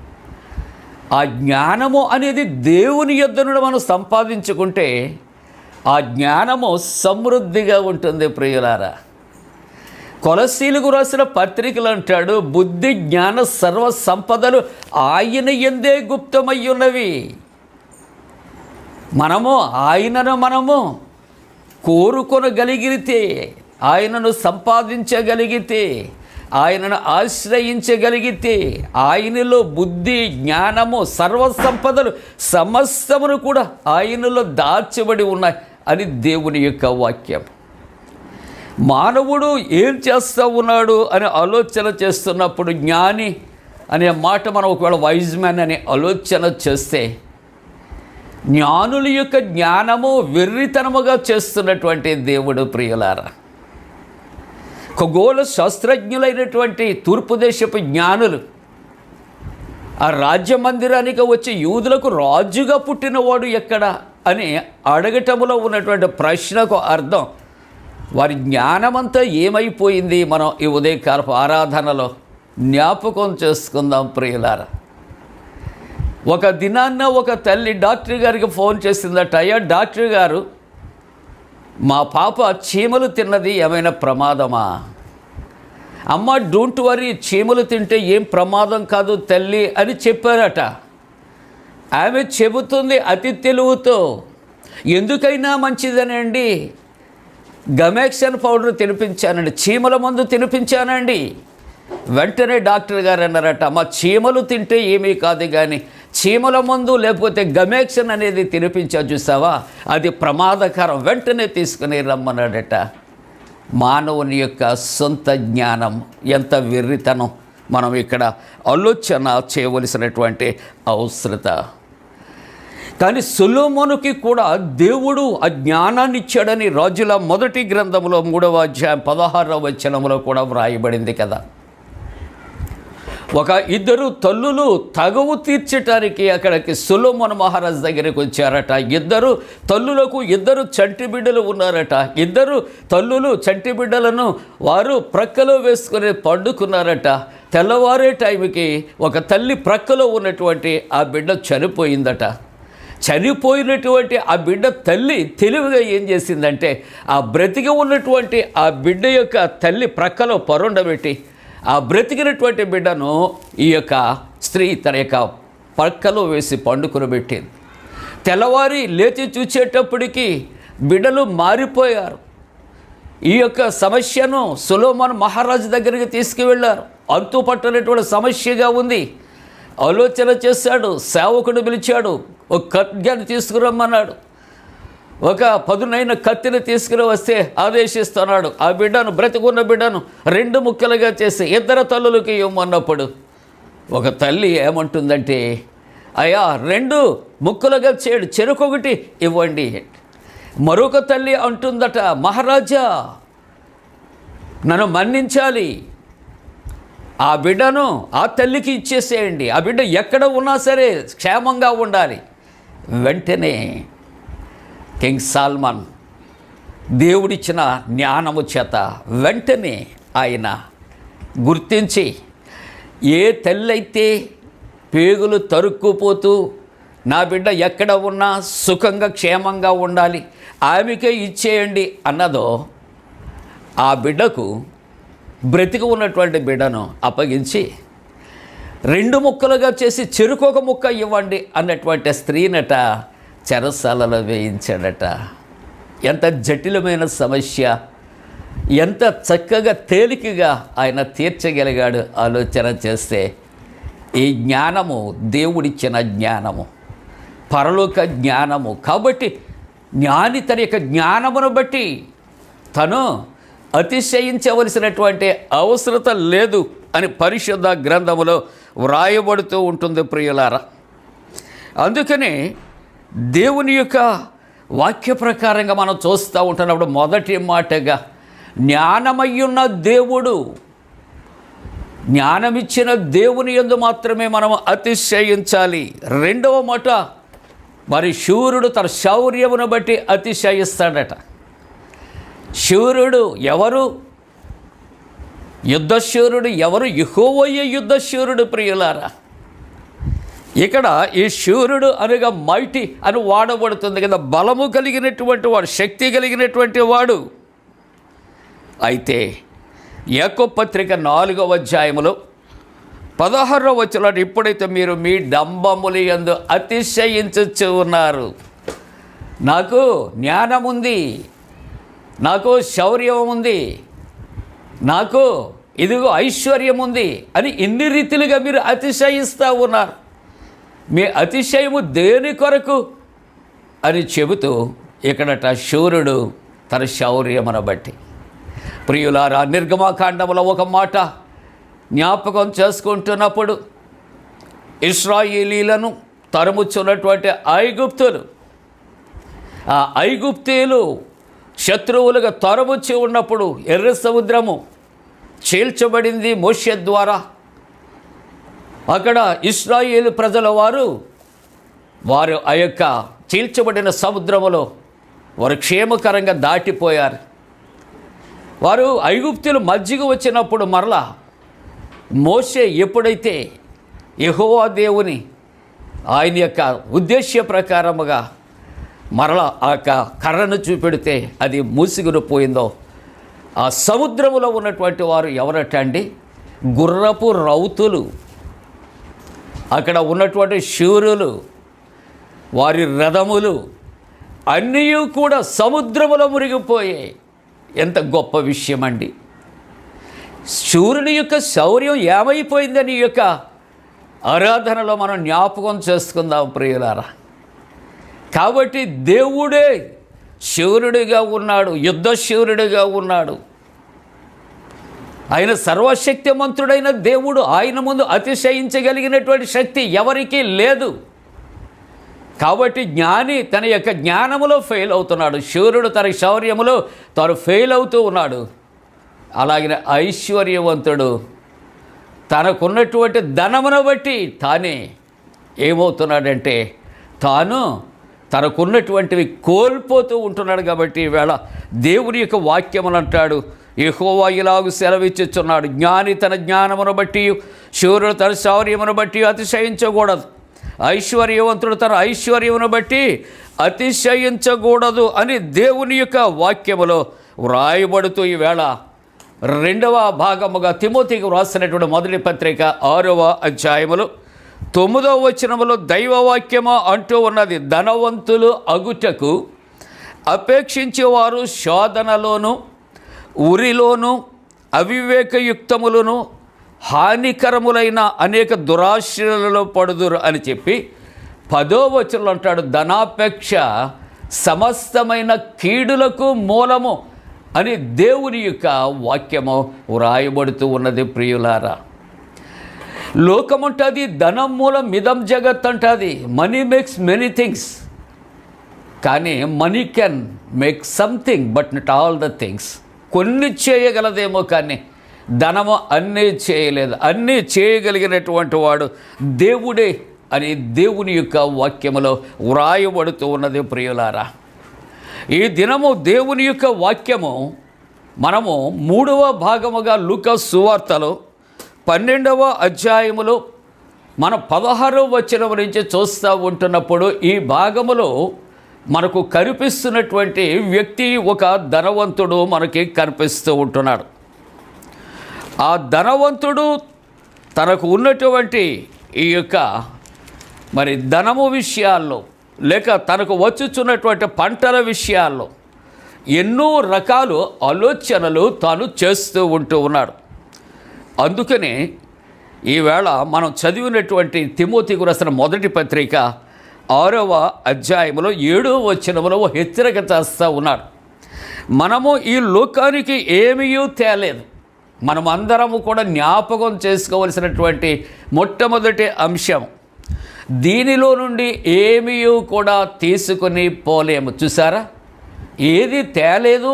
ఆ జ్ఞానము అనేది దేవుని యొద్ద నుండి మనం సంపాదించుకుంటే ఆ జ్ఞానము సమృద్ధిగా ఉంటుంది. ప్రియులారా, కొలసీలకు రాసిన పత్రికలు అంటాడు, బుద్ధి జ్ఞాన సర్వ సంపదలు ఆయన యందే గుప్తమయ్యున్నవి. మనము కోరుకొనగలిగితే, ఆయనను సంపాదించగలిగితే, ఆయనను ఆశ్రయించగలిగితే, ఆయనలో బుద్ధి జ్ఞానము సర్వ సంపదలు సమస్తమును కూడా ఆయనలో దాచబడి ఉన్నాయి అని దేవుని యొక్క వాక్యం. మానవుడు ఏం చేస్తూ ఉన్నాడు అని ఆలోచన చేస్తున్నప్పుడు జ్ఞాని అనే మాట మనం ఒకవేళ వైజ్ మ్యాన్ అనే ఆలోచన చేస్తే, జ్ఞానుల యొక్క జ్ఞానము వెర్రితనముగా చేస్తున్నటువంటి దేవుడు. ప్రియులారా, ఖగోళ శాస్త్రజ్ఞులైనటువంటి తూర్పు దేశపు జ్ఞానులు ఆ రాజ్య మందిరానికి వచ్చి యూదులకు రాజుగా పుట్టినవాడు ఎక్కడ అని అడగటములో ఉన్నటువంటి ప్రశ్నకు అర్థం వారి జ్ఞానమంతా ఏమైపోయింది. మనం ఈ ఉదయకాలపు ఆరాధనలో జ్ఞాపకం చేసుకుందాం. ప్రియులారా, ఒక దినాన్న ఒక తల్లి డాక్టర్ గారికి ఫోన్ చేసిందట, అయ్యా డాక్టర్ గారు, మా పాప చీమలు తిన్నది, ఏమైనా ప్రమాదమా? అమ్మ డోంట్ వరీ, చీమలు తింటే ఏం ప్రమాదం కాదు తల్లి అని చెప్పారట. ఆమె చెబుతుంది అతి తెలివితో, ఎందుకైనా మంచిదనండి గమాక్సిన్ పౌడర్ తినిపించానండి, చీమల మందు తినిపించానండి. వెంటనే డాక్టర్ గారు అన్నారట, అమ్మ చీమలు తింటే ఏమీ కాదు, కానీ చీమల మందు లేకపోతే గమాక్సిన్ అనేది తినిపించా చూసావా, అది ప్రమాదకరం, వెంటనే తీసుకుని రమ్మన్నాడట. మానవుని యొక్క సొంత జ్ఞానం ఎంత వెర్రితనం మనం ఇక్కడ ఆలోచన చేయవలసినటువంటి అవసరత. కానీ సొలొమోనుకి కూడా దేవుడు ఆ జ్ఞానాన్ని ఇచ్చాడని రాజుల మొదటి గ్రంథంలో 3వ అధ్యాయం 16వ వచనంలో కూడా వ్రాయబడింది కదా. ఒక ఇద్దరు తల్లులు తగవు తీర్చటానికి అక్కడికి సొలొమోను మహారాజు దగ్గరికి వచ్చారట. ఇద్దరు తల్లులకు ఇద్దరు చంటి బిడ్డలు ఉన్నారట. ఇద్దరు తల్లులు చంటి బిడ్డలను వారు ప్రక్కలో వేసుకుని పండుకున్నారట. తెల్లవారే టైంకి ఒక తల్లి ప్రక్కలో ఉన్నటువంటి ఆ బిడ్డ చనిపోయిందట. చనిపోయినటువంటి ఆ బిడ్డ తల్లి తెలివిగా ఏం చేసిందంటే, ఆ బ్రతికి ఉన్నటువంటి ఆ బిడ్డ యొక్క తల్లి ప్రక్కలో పరుండబెట్టి ఆ బ్రతికినటువంటి బిడ్డను ఈ యొక్క స్త్రీ తన యొక్క పక్కలో వేసి పండుకుని పెట్టింది. తెల్లవారి లేచి చూసేటప్పటికి బిడ్డలు మారిపోయారు. ఈ యొక్క సమస్యను సొలొమోను మహారాజు దగ్గరికి తీసుకువెళ్ళారు. అంతుపట్టనటువంటి సమస్యగా ఉంది. ఆలోచన చేశాడు, సేవకుడు పిలిచాడు, ఒక ఖడ్గాన్ని తీసుకురమ్మన్నాడు. ఒక పదునైన కత్తిని తీసుకుని వస్తే ఆదేశిస్తున్నాడు. ఆ బిడ్డను, బ్రతికున్న బిడ్డను 2 ముక్కలుగా చేసి ఇద్దరు తల్లులకి ఇవ్వమన్నప్పుడు ఒక తల్లి ఏమంటుందంటే, అయ్యా 2 ముక్కలుగా చేయడు, చెరుకొకటి ఇవ్వండి. మరొక తల్లి అంటుందట, మహారాజా నన్ను మన్నించాలి, ఆ బిడ్డను ఆ తల్లికి ఇచ్చేసేయండి, ఆ బిడ్డ ఎక్కడ ఉన్నా సరే క్షేమంగా ఉండాలి. వెంటనే కింగ్ సాల్మన్ దేవుడిచ్చిన జ్ఞానము చేత వెంటనే ఆయన గుర్తించి, ఏ తల్లైతే పేగులు తరుక్కుపోతూ నా బిడ్డ ఎక్కడ ఉన్నా సుఖంగా క్షేమంగా ఉండాలి, ఆమెకే ఇచ్చేయండి అన్నదో ఆ బిడ్డకు బ్రతికి ఉన్నటువంటి బిడ్డను అప్పగించి 2 ముక్కలుగా చేసి చెరుకొక ముక్క ఇవ్వండి అన్నటువంటి స్త్రీనట చెరసాలలో వేయించాడట. ఎంత జటిలమైన సమస్య, ఎంత చక్కగా తేలికగా ఆయన తీర్చగలిగాడు ఆలోచన చేస్తే. ఈ జ్ఞానము దేవుడిచ్చిన జ్ఞానము, పరలోక జ్ఞానము. కాబట్టి జ్ఞాని తన యొక్క జ్ఞానమును బట్టి తను అతిశయించవలసినటువంటి అవసరత లేదు అని పరిశుద్ధ గ్రంథములో వ్రాయబడుతూ ఉంటుంది ప్రియులారా. అందుకని దేవుని యొక్క వాక్య ప్రకారంగా మనం చూస్తూ ఉంటున్నప్పుడు మొదటి మాటగా జ్ఞానమయ్యున్న దేవుడు, జ్ఞానమిచ్చిన దేవుని యందు మాత్రమే మనం అతిశయించాలి. రెండవ మాట, మరి శూరుడు తన శౌర్యమును బట్టి అతిశయిస్తాడట. శూరుడు ఎవరు? యుద్ధశూరుడు ఎవరు? యెహోవాయే యుద్ధశూరుడు ప్రియులారా. ఇక్కడ ఈ శూరుడు అనగా మైటి అని వాడబడుతుంది కదా, బలము కలిగినటువంటి వాడు, శక్తి కలిగినటువంటి వాడు. అయితే యాకోబు పత్రిక 4వ అధ్యాయములో 16వ వచనంలో ఇప్పుడైతే మీరు మీ డంబముల యందు అతిశయించుచు ఉన్నారు, నాకు జ్ఞానం ఉంది, నాకు శౌర్యం ఉంది, నాకు ఇదిగో ఐశ్వర్యం ఉంది అని ఇన్ని రీతిలుగా మీరు అతిశయిస్తూ ఉన్నారు. మీ అతిశయము దేని కొరకు అని చెబుతూ ఇక్కడట శూరుడు తన శౌర్యమును బట్టి. ప్రియులారా, నిర్గమకాండములో ఒక మాట జ్ఞాపకం చేసుకుంటున్నప్పుడు ఇశ్రాయేలీలను తరుముచున్నటువంటి ఐగుప్తులు, ఆ ఐగుప్తీయులు శత్రువులుగా తరుముచి ఉన్నప్పుడు ఎర్ర సముద్రము చీల్చబడింది మోషే ద్వారా. అక్కడ ఇశ్రాయేలు ప్రజల వారు ఆ యొక్క చీల్చబడిన సముద్రములో వారు క్షేమకరంగా దాటిపోయారు. వారు ఐగుప్తులు మధ్యకు వచ్చినప్పుడు మరలా మోషే ఎప్పుడైతే యెహోవా దేవుని ఆయన యొక్క ఉద్దేశ్య ప్రకారముగా మరలా ఆ కర్రను చూపెడితే అది మూసిగుని పోయిందో, ఆ సముద్రములో ఉన్నటువంటి వారు ఎవరట అండి? గుర్రపు రౌతులు. అక్కడ ఉన్నటువంటి శూరులు, వారి రథములు అన్నీ కూడా సముద్రములో మునిగిపోయాయి. ఎంత గొప్ప విషయం అండి! శూరుని యొక్క శౌర్యం ఏమైపోయిందని ఈ యొక్క ఆరాధనలో మనం జ్ఞాపకం చేసుకుందాం ప్రియులారా. కాబట్టి దేవుడే శూరుడిగా ఉన్నాడు, యుద్ధశూరుడిగా ఉన్నాడు. ఆయన సర్వశక్తిమంతుడైన దేవుడు. ఆయన ముందు అతిశయించగలిగినటువంటి శక్తి ఎవరికీ లేదు. కాబట్టి జ్ఞాని తన యొక్క జ్ఞానములో ఫెయిల్ అవుతున్నాడు, శూరుడు తన శౌర్యములో తాను ఫెయిల్ అవుతూ ఉన్నాడు. అలాగే ఐశ్వర్యవంతుడు తనకున్నటువంటి ధనమును బట్టి తానే ఏమవుతున్నాడంటే తాను తనకున్నటువంటివి కోల్పోతూ ఉంటున్నాడు. కాబట్టి ఈవేళ దేవుని యొక్క వాక్యములు అంటాడు, యెహోవా ఇలాగు సెలవిచ్చుచున్నాడు, జ్ఞాని తన జ్ఞానమును బట్టి, శూరుడు తన శౌర్యమును బట్టి అతిశయించకూడదు, ఐశ్వర్యవంతుడు తన ఐశ్వర్యమును బట్టి అతిశయించకూడదు అని దేవుని యొక్క వాక్యములో వ్రాయబడుతూ ఈవేళ 2వ భాగముగా తిమోతికి వ్రాసినటువంటి మొదటి పత్రిక 6వ అధ్యాయములో 9వ వచనములో దైవవాక్యము అంటూ ఉన్నది, ధనవంతులు అగుటకు అపేక్షించేవారు శోధనలోను ఉరిలోను అవివేకయుక్తములను హానికరములైన అనేక దురాశ్రయాలలో పడుదురు అని చెప్పి 10వ వచనంలో అంటాడు, ధనాపేక్ష సమస్తమైన కీడులకు మూలము అని దేవుని యొక్క వాక్యము వ్రాయబడుతూ ఉన్నది ప్రియులారా. లోకమంటుంది ధనం మూలం మిదం జగత్ అంటుంది, మనీ మేక్స్ మెనీ థింగ్స్. కానీ money can make something but not all the things. కొన్ని చేయగలదేమో కానీ ధనము అన్నీ చేయలేదు. అన్నీ చేయగలిగినటువంటి వాడు దేవుడే అని దేవుని యొక్క వాక్యములో వ్రాయబడుతూ ఉన్నది ప్రియులారా. ఈ దినము దేవుని యొక్క వాక్యము మనము 3వ భాగముగా లూకా సువార్తలో 12వ అధ్యాయములో మన 16వ వచనం నుంచి చూస్తూ ఉంటున్నప్పుడు ఈ భాగములో మనకు కనిపిస్తున్నటువంటి వ్యక్తి ఒక ధనవంతుడు మనకి కనిపిస్తూ ఉంటున్నాడు. ఆ ధనవంతుడు తనకు ఉన్నటువంటి ఈ యొక్క మరి ధనము విషయాల్లో లేక తనకు వచ్చుచున్నటువంటి పంటల విషయాల్లో ఎన్నో రకాలు ఆలోచనలు తాను చేస్తూ ఉంటూ ఉన్నాడు. అందుకనే ఈవేళ మనం చదివినటువంటి తిమోతికి రాసిన మొదటి పత్రిక 6వ అధ్యాయంలో 7వ వచనంలో హెచ్చరిక చేస్తూ ఉన్నాడు. మనము ఈ లోకానికి ఏమీ తేలేదు. మనం అందరము కూడా జ్ఞాపకం చేసుకోవలసినటువంటి మొట్టమొదటి అంశం, దీనిలో నుండి ఏమీ కూడా తీసుకొని పోలేము. చూసారా, ఏది తేలేదు,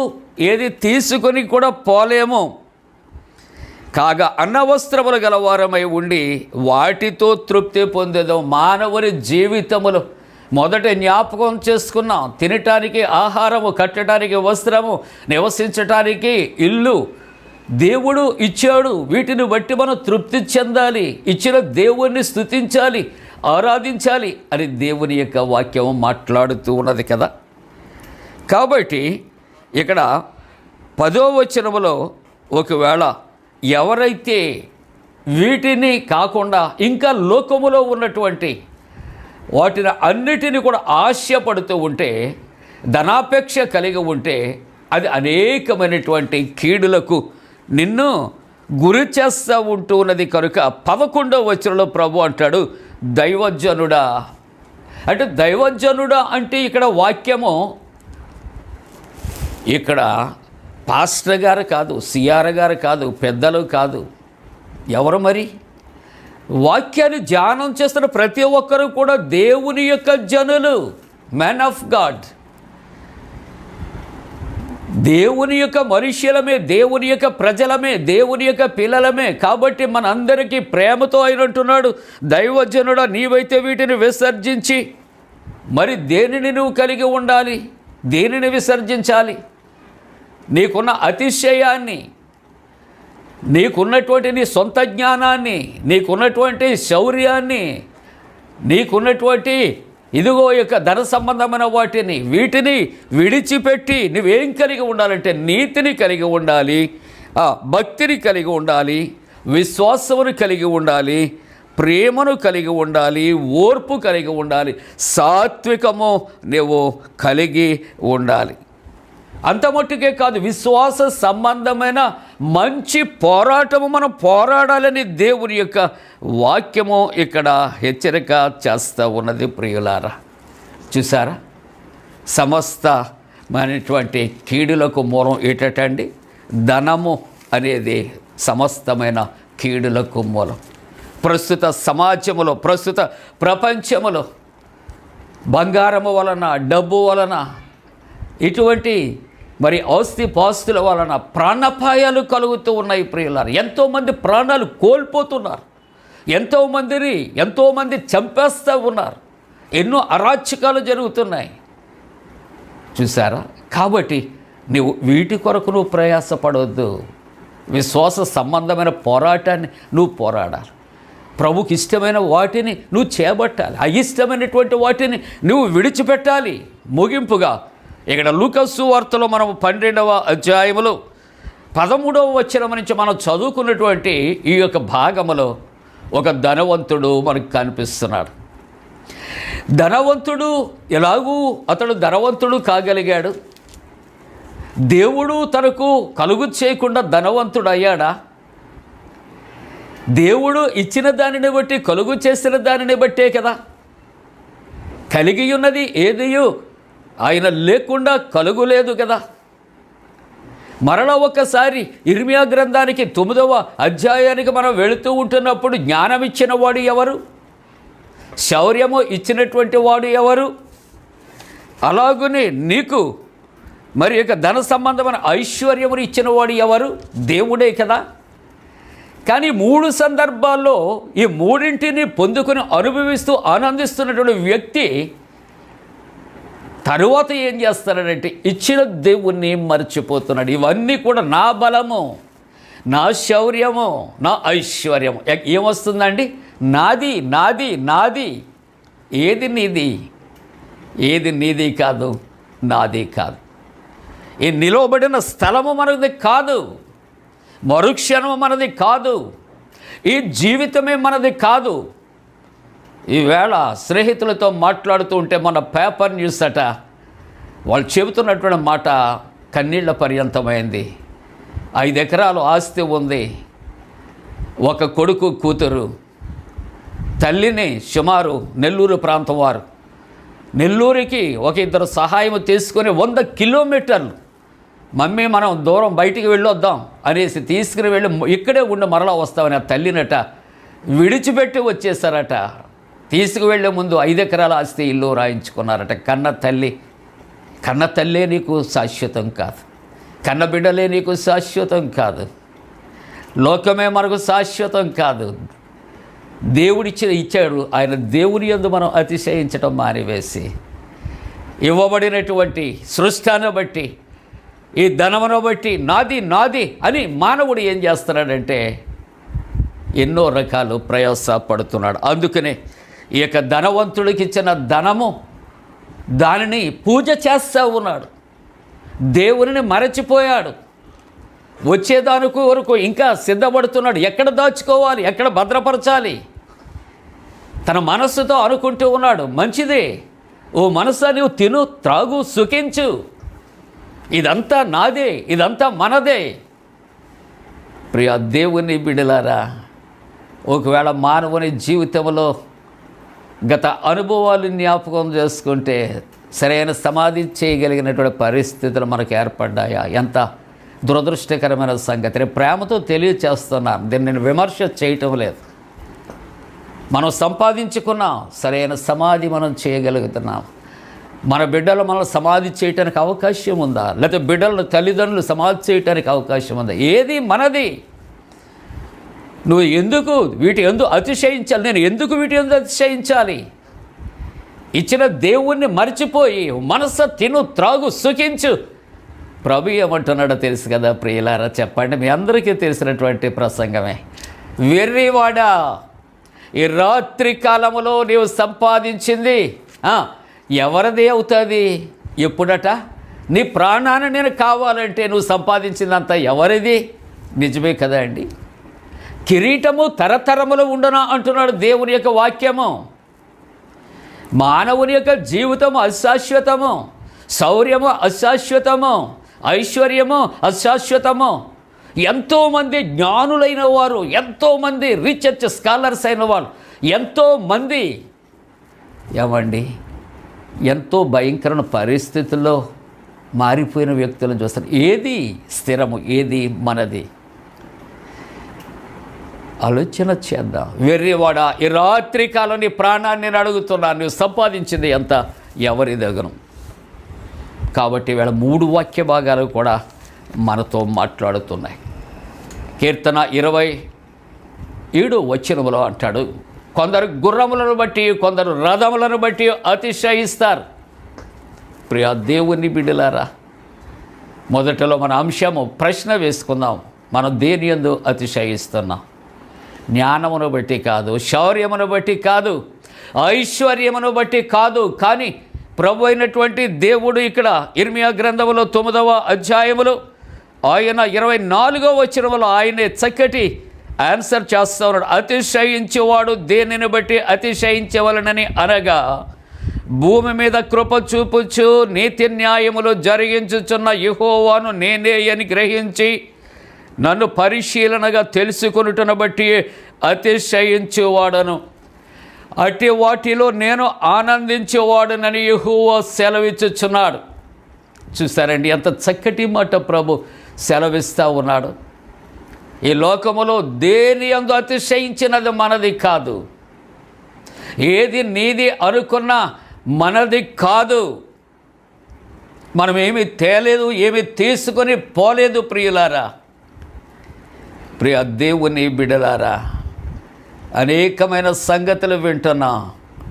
ఏది తీసుకొని కూడా పోలేము. కాగా అన్నవస్త్రములు గలవారమై ఉండి వాటితో తృప్తి పొందేదాం. మానవుని జీవితములు మొదట జ్ఞాపకం చేసుకున్నాం. తినటానికి ఆహారము, కట్టడానికి వస్త్రము, నివసించటానికి ఇల్లు దేవుడు ఇచ్చాడు. వీటిని బట్టి మనం తృప్తి చెందాలి, ఇచ్చిన దేవుణ్ణి స్తుతించాలి, ఆరాధించాలి అని దేవుని యొక్క వాక్యం మాట్లాడుతూ ఉన్నది కదా. కాబట్టి ఇక్కడ 10వ వచనములో ఒకవేళ ఎవరైతే వీటిని కాకుండా ఇంకా లోకములో ఉన్నటువంటి వాటిని అన్నిటిని కూడా ఆశపడుతూ ఉంటే, ధనాపేక్ష కలిగి ఉంటే, అది అనేకమైనటువంటి కీడులకు నిన్ను గురి చేస్తూ ఉంటూ ఉన్నది. కనుక 11వ వచనంలో ప్రభు అంటాడు, దైవజనుడా. అంటే దైవజనుడా అంటే ఇక్కడ వాక్యము ఇక్కడ పాస్టర్ గారు కాదు, సిఆర్ గారు కాదు, పెద్దలు కాదు, ఎవరు మరి? వాక్యాన్ని ధ్యానం చేస్తున్న ప్రతి ఒక్కరూ కూడా దేవుని యొక్క జనులు, మ్యాన్ ఆఫ్ గాడ్, దేవుని యొక్క మనుష్యులమే, దేవుని యొక్క ప్రజలమే, దేవుని యొక్క పిల్లలమే. కాబట్టి మనందరికీ ప్రేమతో అయినట్టున్నాడు, దైవజనుడా నీవైతే వీటిని విసర్జించి మరి దేనిని నువ్వు కలిగి ఉండాలి, దేనిని విసర్జించాలి? నీకున్న అతిశయాన్ని, నీకున్నటువంటి నీ సొంత జ్ఞానాన్ని, నీకున్నటువంటి శౌర్యాన్ని, నీకున్నటువంటి ఇదిగో యొక్క ధన సంబంధమైన వాటిని, వీటిని విడిచిపెట్టి నువ్వేం కలిగి ఉండాలంటే నీతిని కలిగి ఉండాలి, భక్తిని కలిగి ఉండాలి, విశ్వాసమును కలిగి ఉండాలి, ప్రేమను కలిగి ఉండాలి, ఓర్పు కలిగి ఉండాలి, సాత్వికము నువ్వు కలిగి ఉండాలి. అంత మట్టుకే కాదు, విశ్వాస సంబంధమైన మంచి పోరాటము మనం పోరాడాలని దేవుని యొక్క వాక్యము ఇక్కడ హెచ్చరిక చేస్తూ ఉన్నది. ప్రియులారా, చూసారా, సమస్తమైనటువంటి కీడులకు మూలం ఏటండి? ధనము అనేది సమస్తమైన కీడులకు మూలం. ప్రస్తుత సమాజములో, ప్రస్తుత ప్రపంచములో బంగారము వలన, డబ్బు వలన, ఇటువంటి మరి ఆస్తిపాస్తుల వలన ప్రాణాపాయాలు కలుగుతూ ఉన్నాయి. ప్రియులారా, ఎంతోమంది ప్రాణాలు కోల్పోతున్నారు, ఎంతోమంది చంపేస్తూ ఉన్నారు, ఎన్నో అరాచకాలు జరుగుతున్నాయి. చూసారా? కాబట్టి నువ్వు వీటి కొరకు నువ్వు ప్రయాసపడవద్దు. విశ్వాస సంబంధమైన పోరాటాన్ని నువ్వు పోరాడాలి. ప్రభుకి ఇష్టమైన వాటిని నువ్వు చేపట్టాలి, అయిష్టమైనటువంటి వాటిని నువ్వు విడిచిపెట్టాలి. ముగింపుగా ఇక్కడ లూకాసు వార్తలో మనం 12వ అధ్యాయములో 13వ వచనం నుంచి మనం చదువుకున్నటువంటి ఈ యొక్క భాగములో ఒక ధనవంతుడు మనకు కనిపిస్తున్నాడు. ధనవంతుడు ఎలాగూ అతడు ధనవంతుడు కాగలిగాడు? దేవుడు తనకు కలుగు చేయకుండా ధనవంతుడు అయ్యాడా? దేవుడు ఇచ్చిన దానిని బట్టి, కలుగు చేసిన దానిని బట్టే కదా. కలిగి ఉన్నది ఏదియో ఆయన లేకుండా కలుగులేదు కదా. మరలా ఒక్కసారి ఇర్మియా గ్రంథానికి 9వ అధ్యాయానికి మనం వెళుతూ ఉంటున్నప్పుడు జ్ఞానం ఇచ్చిన వాడు ఎవరు? శౌర్యము ఇచ్చినటువంటి వాడు ఎవరు? అలాగనే నీకు మరి యొక్క ధన సంబంధమైన ఐశ్వర్యమును ఇచ్చిన వాడు ఎవరు? దేవుడే కదా. కానీ 3 సందర్భాల్లో ఈ మూడింటిని పొందుకొని అనుభవిస్తూ ఆనందిస్తున్నటువంటి వ్యక్తి తరువాత ఏం చేస్తాడంటే ఇచ్చిన దేవుణ్ణి మర్చిపోతున్నాడు. ఇవన్నీ కూడా నా బలము, నా శౌర్యము, నా ఐశ్వర్యము. ఏమొస్తుందండి? నాది నాది నాది. ఏది నీది? ఏది నీది కాదు, నాది కాదు. ఈ నిలవబడిన స్థలము మనది కాదు, మరుక్షణము మనది కాదు, ఈ జీవితమే మనది కాదు. ఈవేళ స్నేహితులతో మాట్లాడుతూ ఉంటే మన పేపర్ న్యూస్ అట, వాళ్ళు చెబుతున్నటువంటి మాట కన్నీళ్ల పర్యంతమైంది. 5 ఎకరాలు ఆస్తి ఉంది, ఒక కొడుకు కూతురు, తల్లిని సుమారు నెల్లూరు ప్రాంతం వారు, నెల్లూరుకి ఒక 2 సహాయం తీసుకొని 100 కిలోమీటర్లు, మమ్మీ మనం దూరం బయటికి వెళ్ళొద్దాం అనేసి తీసుకుని వెళ్ళి ఇక్కడే ఉండి మరలా వస్తామని ఆ తల్లినట విడిచిపెట్టి వచ్చేసారట. తీసుకువెళ్ళే ముందు 5 ఎకరాల ఆస్తి ఇల్లు రాయించుకున్నారట. కన్న తల్లే నీకు శాశ్వతం కాదు, కన్న బిడ్డలే నీకు శాశ్వతం కాదు, లోకమే మనకు శాశ్వతం కాదు. ఇచ్చాడు ఆయన. దేవుని యందు మనం అతిశయించడం మానివేసి ఇవ్వబడినటువంటి సృష్టాన్ని బట్టి, ఈ ధనమును బట్టి నాది నాది అని మానవుడు ఏం చేస్తున్నాడంటే ఎన్నో రకాలు ప్రయాసపడుతున్నాడు. అందుకనే ఈ యొక్క ధనవంతుడికి ఇచ్చిన ధనము దానిని పూజ చేస్తూ ఉన్నాడు, దేవుని మరచిపోయాడు. వచ్చేదానికి వరకు ఇంకా సిద్ధపడుతున్నాడు. ఎక్కడ దాచుకోవాలి, ఎక్కడ భద్రపరచాలి తన మనస్సుతో అనుకుంటూ ఉన్నాడు. మంచిదే, ఓ మనసా నువ్వు తిను, త్రాగు, సుఖించు, ఇదంతా నాదే, ఇదంతా మనదే. ప్రియ దేవుని బిడ్డలారా, ఒకవేళ మానవుని జీవితంలో గత అనుభవాలు జ్ఞాపకం చేసుకుంటే సరైన సమాధి చేయగలిగినటువంటి పరిస్థితులు మనకు ఏర్పడ్డాయా? ఎంత దురదృష్టకరమైన సంగతి. ప్రేమతో తెలియచేస్తున్నాను, దీన్ని నేను విమర్శ చేయటం లేదు. మనం సంపాదించుకున్నాం, సరైన సమాధి మనం చేయగలుగుతున్నాం. మన బిడ్డలు మనం సమాధి చేయటానికి అవకాశం ఉందా? లేకపోతే బిడ్డలను తల్లిదండ్రులు సమాధి చేయటానికి అవకాశం ఉందా? ఏది మనది? నువ్వు ఎందుకు ఎందుకు అతిశయించాలి? నేను ఎందుకు ఎందుకు అతిశయించాలి? ఇచ్చిన దేవుణ్ణి మర్చిపోయి మనసు తిను, త్రాగు, సుఖించు. ప్రభు ఏమంటున్నాడో తెలుసు కదా ప్రియులారా, చెప్పండి. మీ అందరికీ తెలిసినటువంటి ప్రసంగమే. వెర్రివాడా, ఈ రాత్రి కాలములో నీవు సంపాదించింది ఎవరిది అవుతుంది? ఎప్పుడట? నీ ప్రాణాన్ని నేను కావాలంటే నువ్వు సంపాదించిందంతా ఎవరిది? నిజమే కదా అండి. కిరీటము తరతరములు ఉండనా అంటున్నాడు దేవుని యొక్క వాక్యము. మానవుని యొక్క జీవితము అశాశ్వతము, శౌర్యము అశాశ్వతము, ఐశ్వర్యము అశాశ్వతము. ఎంతోమంది జ్ఞానులైన వారు, ఎంతోమంది రీసెర్చ్ స్కాలర్స్ అయిన వాళ్ళు, ఎంతోమంది ఏమండి ఎంతో భయంకరమైన పరిస్థితుల్లో మారిపోయిన వ్యక్తులను చూస్తారు. ఏది స్థిరము, ఏది మనది? ఆలోచన చేద్దాం. వెర్రివాడా, ఈ రాత్రి కాలం నీ ప్రాణాన్ని నేను అడుగుతున్నాను, నువ్వు సంపాదించింది ఎంత, ఎవరి దగ్గర? కాబట్టి వీళ్ళ 3 వాక్య భాగాలు కూడా మనతో మాట్లాడుతున్నాయి. కీర్తన 27 అంటాడు, కొందరు గుర్రములను బట్టి, కొందరు రథములను బట్టి అతిశయిస్తారు. ప్రియ దేవుని బిడ్డలారా, మొదటలో మన అంశము ప్రశ్న వేసుకుందాం. మనం దేని యందు అతిశయిస్తున్నాం? జ్ఞానమును బట్టి కాదు, శౌర్యమును బట్టి కాదు, ఐశ్వర్యమును బట్టి కాదు. కానీ ప్రభు అయినటువంటి దేవుడు ఇక్కడ ఇర్మియా గ్రంథములో 9వ అధ్యాయములో ఆయన 24వ వచనములో ఆయనే చక్కటి ఆన్సర్ చేస్తూ ఉన్నాడు. అతిశయించేవాడు దేనిని బట్టి అతిశయించవలనని అనగా, భూమి మీద కృప చూపుచు నీతి న్యాయములు జరిగించుచున్న యెహోవాను నేనే అని గ్రహించి నన్ను పరిశీలనగా తెలుసుకొనుటను బట్టి అతిశయించేవాడను, అట్టి వాటిలో నేను ఆనందించేవాడునని యెహోవా సెలవిచ్చుచున్నాడు. చూసారండి ఎంత చక్కటి మాట ప్రభు సెలవిస్తూ ఉన్నాడు. ఈ లోకములో దేని యందు అతిశయించినది మనది కాదు, ఏది నీది అనుకున్నా మనది కాదు. మనం ఏమీ తేలేదు, ఏమీ తీసుకొని పోలేదు. ప్రియులారా, ప్రియ దేవుని బిడ్డలారా, అనేకమైన సంగతులు వింటున్నాం.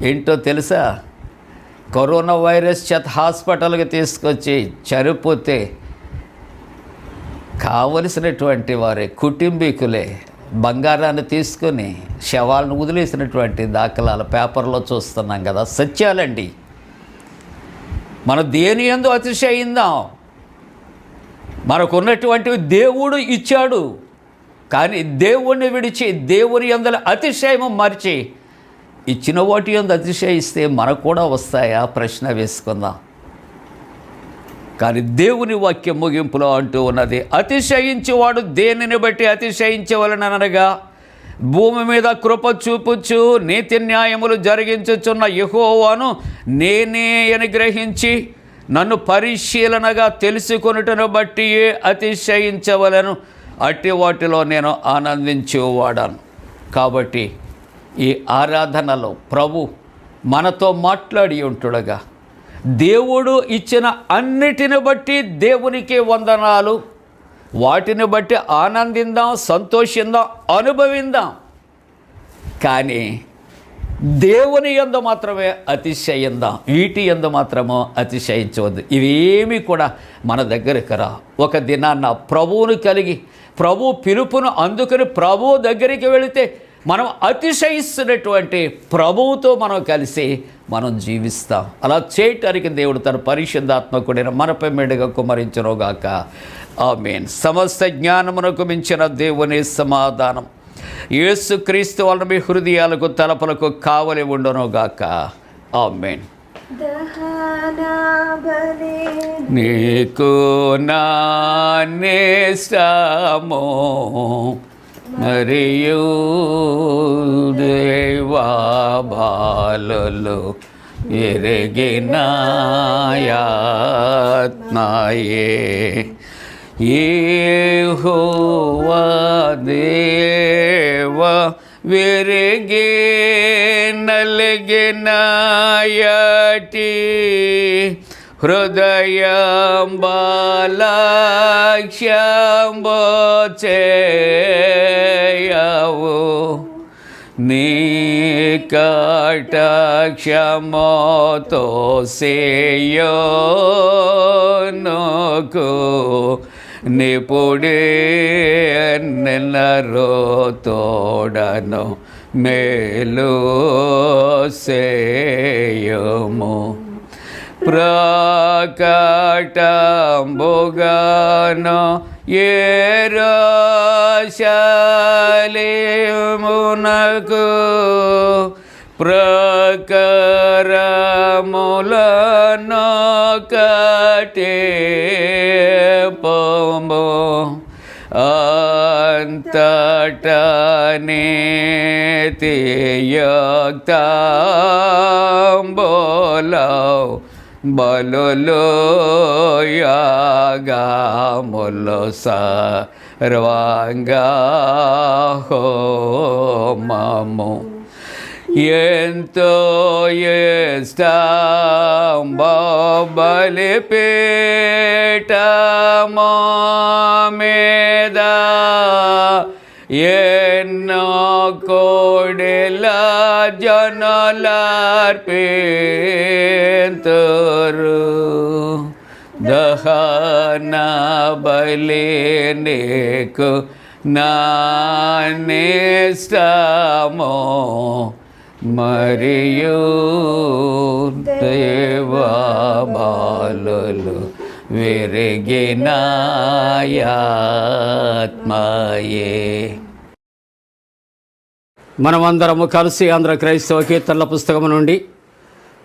ఏంటో తెలుసా? కరోనా వైరస్ చేత హాస్పిటల్కి తీసుకొచ్చి చనిపోతే కావలసినటువంటి వారే, కుటుంబీకులే బంగారాన్ని తీసుకొని శవాలను వదిలేసినటువంటి దాఖలాలు పేపర్లో చూస్తున్నాం కదా. సత్యాలండి, మనం దేని యందు అతిశయిందాం. మనకున్నటువంటివి దేవుడు ఇచ్చాడు, కానీ దేవుణ్ణి విడిచి దేవుని యందు అతిశయము మరిచి ఇచ్చిన వాటి యందు అతిశయిస్తే మనకు కూడా వస్తాయా ప్రశ్న వేసుకుందాం. కానీ దేవుని వాక్యం ముగింపులో అంటూ ఉన్నది, అతిశయించేవాడు దేనిని బట్టి అతిశయించవలననగా భూమి మీద కృప చూపుచు నీతి న్యాయములు జరిగించుచున్న యెహోవాను నేనే అని గ్రహించి నన్ను పరిశీలనగా తెలుసుకొనుటను బట్టి అతిశయించవలను, అట్టి వాటిలో నేను ఆనందించేవాడాను. కాబట్టి ఈ ఆరాధనలో ప్రభు మనతో మాట్లాడి ఉంటుండగా దేవుడు ఇచ్చిన అన్నిటిని బట్టి దేవునికి వందనాలు, వాటిని బట్టి ఆనందిందాం, సంతోషిందాం, అనుభవిందాం. కానీ దేవుని యందు మాత్రమే అతిశయిందాం, వీటి యందు మాత్రమో అతిశయించవద్దు. ఇవేమీ కూడా మన దగ్గరికి రా. ఒక దినాన్న ప్రభువును కలిగి ప్రభు పిలుపును అందుకుని ప్రభు దగ్గరికి వెళితే మనం అతిశయిస్తున్నటువంటి ప్రభువుతో మనం కలిసి మనం జీవిస్తాం. అలా చేయటానికి దేవుడు తన పరిశుద్ధాత్మకుడైన మనపై మెండుగా కుమరించునుగాక. ఆమేన్. సమస్త జ్ఞానమునకు మించిన దేవుని సమాధానం యేసుక్రీస్తు వలన మీ హృదయాలకు తలపులకు కావలి ఉండునుగాక. ఆమేన్. నీకు నా నేస్తమో మరియు దేవా బాలులు ఎరిగినాయాత్మయే యెహోవా దేవా విరిగి నలిగినాయటి హృదయం బాలక్ష్యంబోచేయవు నీ కటాక్షమతో సేయోనుకు నిపుడే నెలరో తోడను మేలు సేయము ప్రకటంబుగాను యెరూషలేమునకు ప్రకారములను కట్టే పోము అంతటా నీతియుక్తంబులౌ బలులు యాగములు సర్వాంగా హోమము ఎంతో ఇష్టంబు బలిపీఠము మీద ఎన్నో కోడెల జనులార్పింతురు దహన బలి నీకు నానిష్టమో మరియు దేవా బాలులు విరిగినాయాత్మయే. మనమందరము కలిసి ఆంధ్ర క్రైస్తవ కీర్తనల పుస్తకం నుండి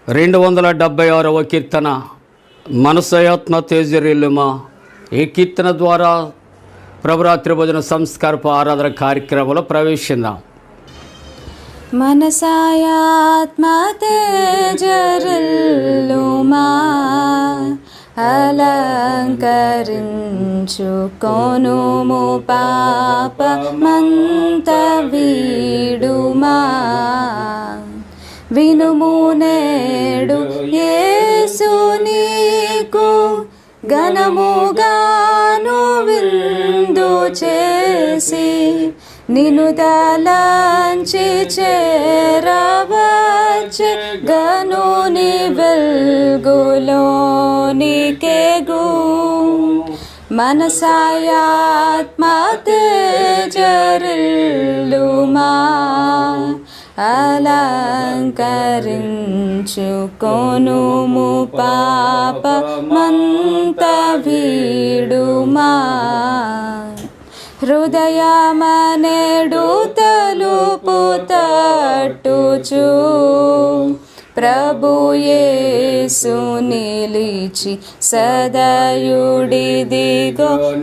276వ కీర్తన మనసయాత్మ తేజరిల్లుమా, ఈ కీర్తన ద్వారా ప్రభురాత్రి భోజన సంస్కారపు ఆరాధన కార్యక్రమంలో ప్రవేశిద్దాం. మనసాయాత్మ తేజరిల్లుమా, అలంకరించుకొనుము పాపమంత వీడుమా. వినుము నేడు యేసు నీకు ఘనముగాను విందు చేసి నిన్ను తలంచి చేరవచ్చే గనుని వెల్గులోనికెగు. మనసాయాత్మ తేజరిల్లుమా, అలంకరించుకొనుము పాపమంత వీడుమా హృదయమనేడు తలుపు తట్టుచు ప్రభు యేసు నిలిచి సదయుడిదిగో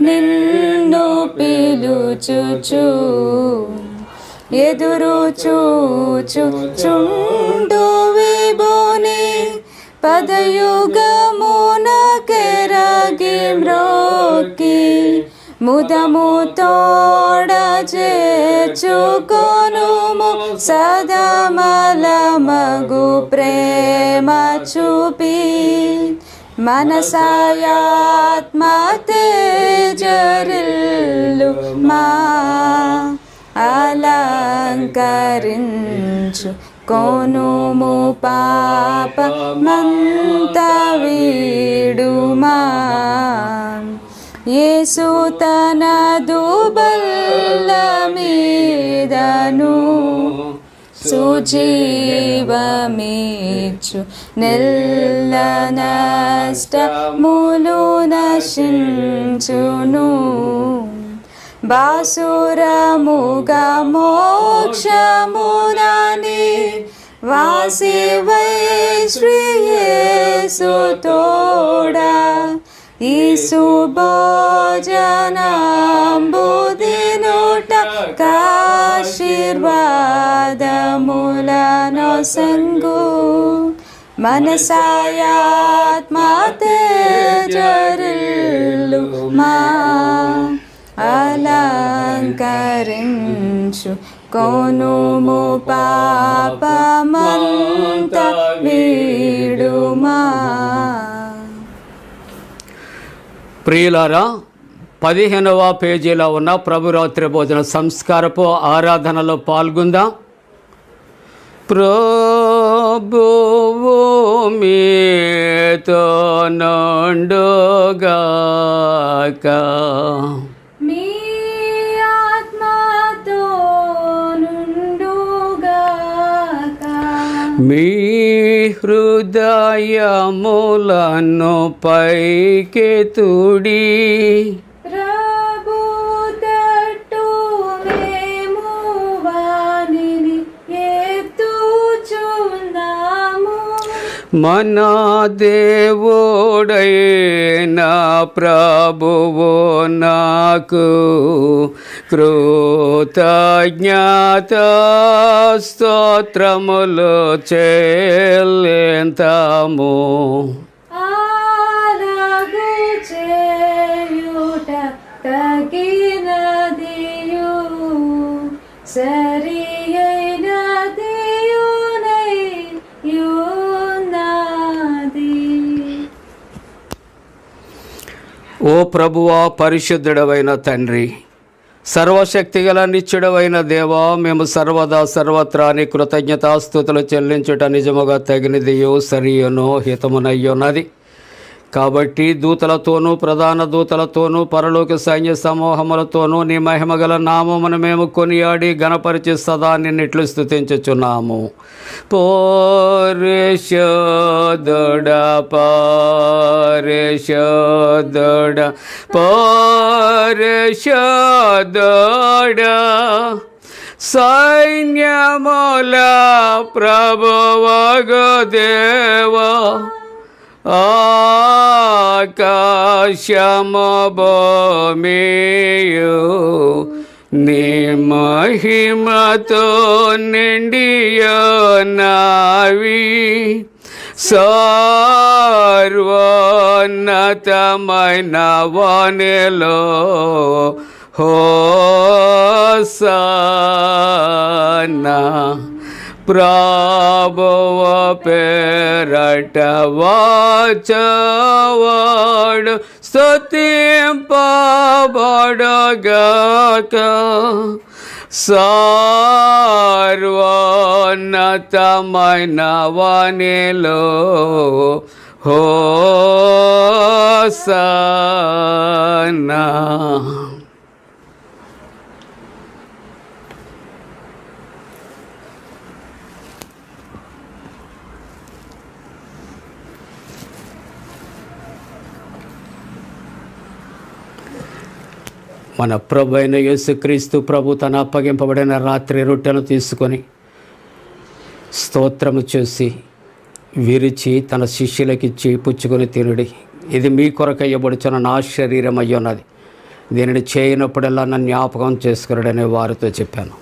నిన్ను పిలుచుచు ఎదురు చూచుచుండు విభుని పదయుగమున కెరగి మ్రోకి ముదము తోడ చేర్చుకొనుము సదమలమగు ప్రేమ చూపి మనసాయాత్మ తేజరిల్లు మా అలంకరించు కొనుము పాపమంత వీడుమా యేసు తనదు బల్ల మీదను సుజీవమిచ్చు నెల్ల నష్టములు నశించును బాసురముగా మోక్షమునని వాసివై శ్రీ యేసు తోడా ఈసు భోజనంబుదినుట కాశీర్వాదములను సంగు మనసాయాత్మ తేజరిల్లు మా అలంకరించు కొనుము పాపమంత వీడుమా. ప్రియులారా, 15వ పేజీలో ఉన్న ప్రభురాత్రి భోజన సంస్కారపు ఆరాధనలో పాల్గొందాం. ప్రభువు మీతో నుండుగాక. మీ ఆత్మతో నుండుగాక. మీ హృదయములను పైకెత్తుడి. ప్రభు తట్టు మేము వానిని ఎత్తుచున్నాము. మన దేవుడైన ప్రభువు నాకు కృతజ్ఞత స్తోత్రములు చెల్లింతాము. అలాగు చేయుట తగినదియు సరి అయినదియునై యున్నది. ఓ ప్రభువా, పరిశుద్ధుడవైన తండ్రి, సర్వశక్తిగల నిత్యుడవైన దేవా, మేము సర్వదా సర్వత్రా నీ కృతజ్ఞతాస్తుతులు చెల్లించుట నిజముగా తగినదియో సరియనో హితమునయ్యున్నది. కాబట్టి దూతలతోనూ ప్రధాన దూతలతోనూ పరలోక సైన్య సమూహములతోనూ నీ మహిమగల నామమును మేము కొనియాడి గణపరిచి సదా నిన్నిట్లు స్తుతించుచున్నాము. పరిశుద్ధుడా పరిశుద్ధుడా పరిశుద్ధుడా సైన్యముల ప్రభువగు దేవా, ఆకాశము భూమియు నీ మహిమతో నిండియున్నవి. సర్వోన్నతమైన వానిలో హోసన్నా. ప్రభువ పేరట వాచవాడు స్తుతింపబడుగాక. సర్వోన్నతమైన వానిలో హోసన్నా. మన ప్రభు అయిన యేసుక్రీస్తు ప్రభు తన అప్పగింపబడిన రాత్రి రొట్టెను తీసుకొని స్తోత్రము చేసి విరిచి తన శిష్యులకిచ్చి పుచ్చుకొని తినుడి, ఇది మీ కొరకు ఇవ్వబడుచున్న నా శరీరం అయ్యున్నది, దీనిని చేయనప్పుడల్లా నన్ను జ్ఞాపకం చేసుకున్నాడనే వారితో చెప్పాను.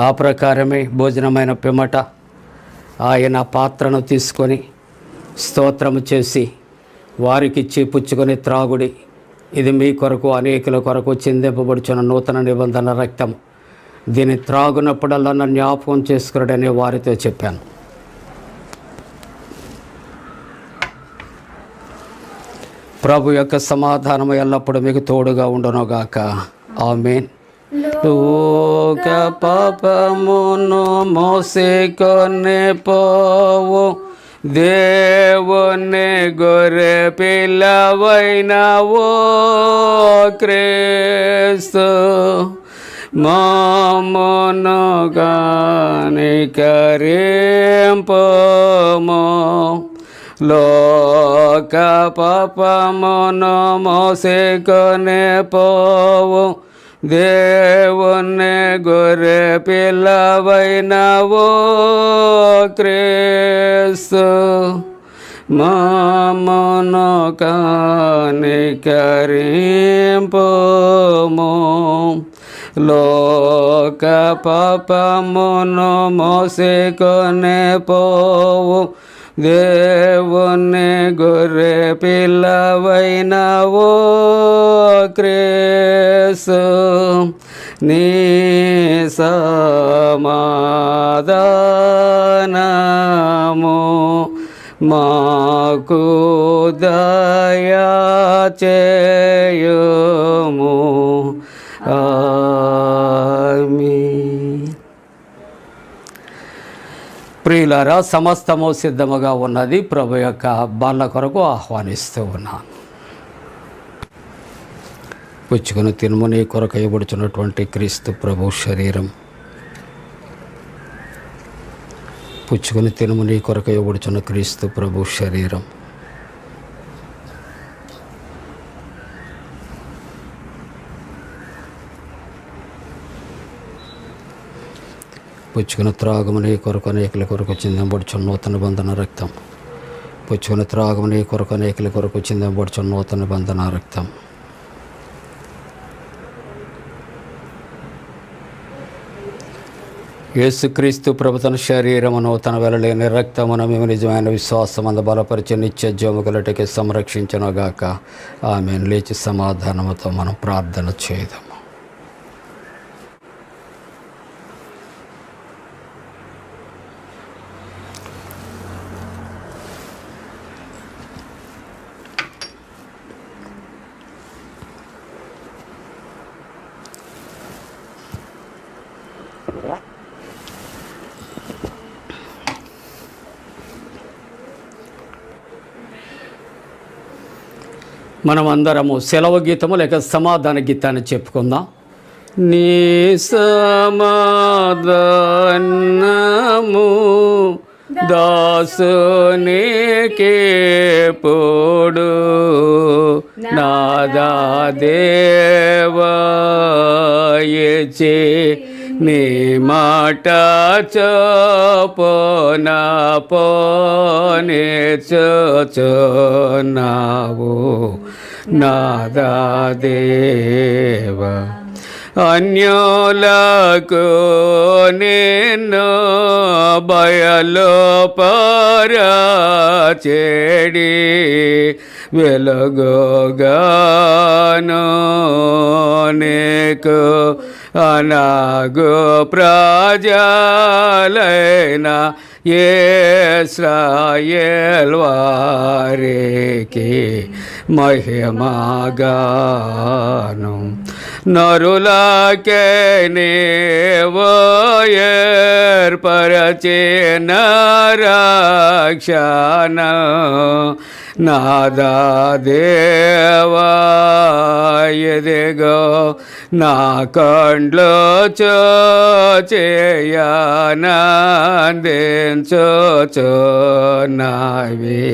ఆ ప్రకారమే భోజనమైన పిమ్మట ఆయన పాత్రను తీసుకొని స్తోత్రము చేసి వారికిచ్చి పుచ్చుకొని త్రాగుడి, ఇది మీ కొరకు అనేకుల కొరకు చిందింపబడుచున్న నూతన నిబంధన రక్తము, దీన్ని త్రాగునప్పుడల్లా నన్ను జ్ఞాపకం చేసుకున్నాడని వారితో చెప్పాను. ప్రభు యొక్క సమాధానం ఎల్లప్పుడూ మీకు తోడుగా ఉండునుగాక. ఆమేన్. లోక పాపమును మోసుకొని పోవు దేవుని గొర్రె పిల్లవైనవో క్రీస్తు, మమ్మును కనికరింపుము. లోక పాపమును మోసుకొని పోవు దేవుని గొర్రె పిల్లవైనవో క్రీస్తు, మమ్మును కనికరింపుము. లోక పాపమును మోసుకొని పోవు దేవుని గొర్రె పిల్లవైనవో క్రీస్తు, నీ సమాధానము మాకు దయా చేయుము. ఆమేన్. ప్రియులారా, సమస్తము సిద్ధముగా ఉన్నది. ప్రభు యొక్క బాళ్ళ కొరకు ఆహ్వానిస్తూ ఉన్నాను. పుచ్చుకొని తినుము, నీ కొరకు ఇవ్వబడుచున్నటువంటి క్రీస్తు ప్రభు శరీరం. పుచ్చుకొని తినుము, నీ కొరకు ఇవ్వబడుచున్న క్రీస్తు ప్రభు శరీరం. పుచ్చుకుని త్రాగము, నీ కొరకు అనేకుల కొరకు చిందింపబడుచున్న నూతన బంధన రక్తం. పుచ్చుకుని త్రాగము, నీ కొరకు అనేకుల కొరకు చిందింపబడుచున్న నూతన బంధన రక్తం. యేసుక్రీస్తు ప్రభు తన శరీరమును తన వెలలేని రక్తమును మేము నిజమైన విశ్వాసమందు బలపరిచి నిత్య జీవముగలటికి సంరక్షించునుగాక. ఆమేన్. లేచి సమాధానముతో మనం ప్రార్థన చేద్దాము. మనం అందరము సెలవు గీతము లేక సమాధాన గీతాన్ని చెప్పుకుందాం. నీ సమాధానము దాసునికెప్పుడు నాదా దేవా ఇచ్చి నీ మాట చొప్పున పోనిచుచున్నావు నాదా దేవా. అన్యులకు నిన్ను బయలుపరచెడి వెలుగుగాను నీకు అనాగు ప్రజలైన ఇశ్రాయేల్ వారికి మహిమగాను. నరులకే నీవు ఏర్పరచిన రక్షణ నాదా దేవా ఇదిగో నా కండ్లు చూచేయనందించుచున్నవి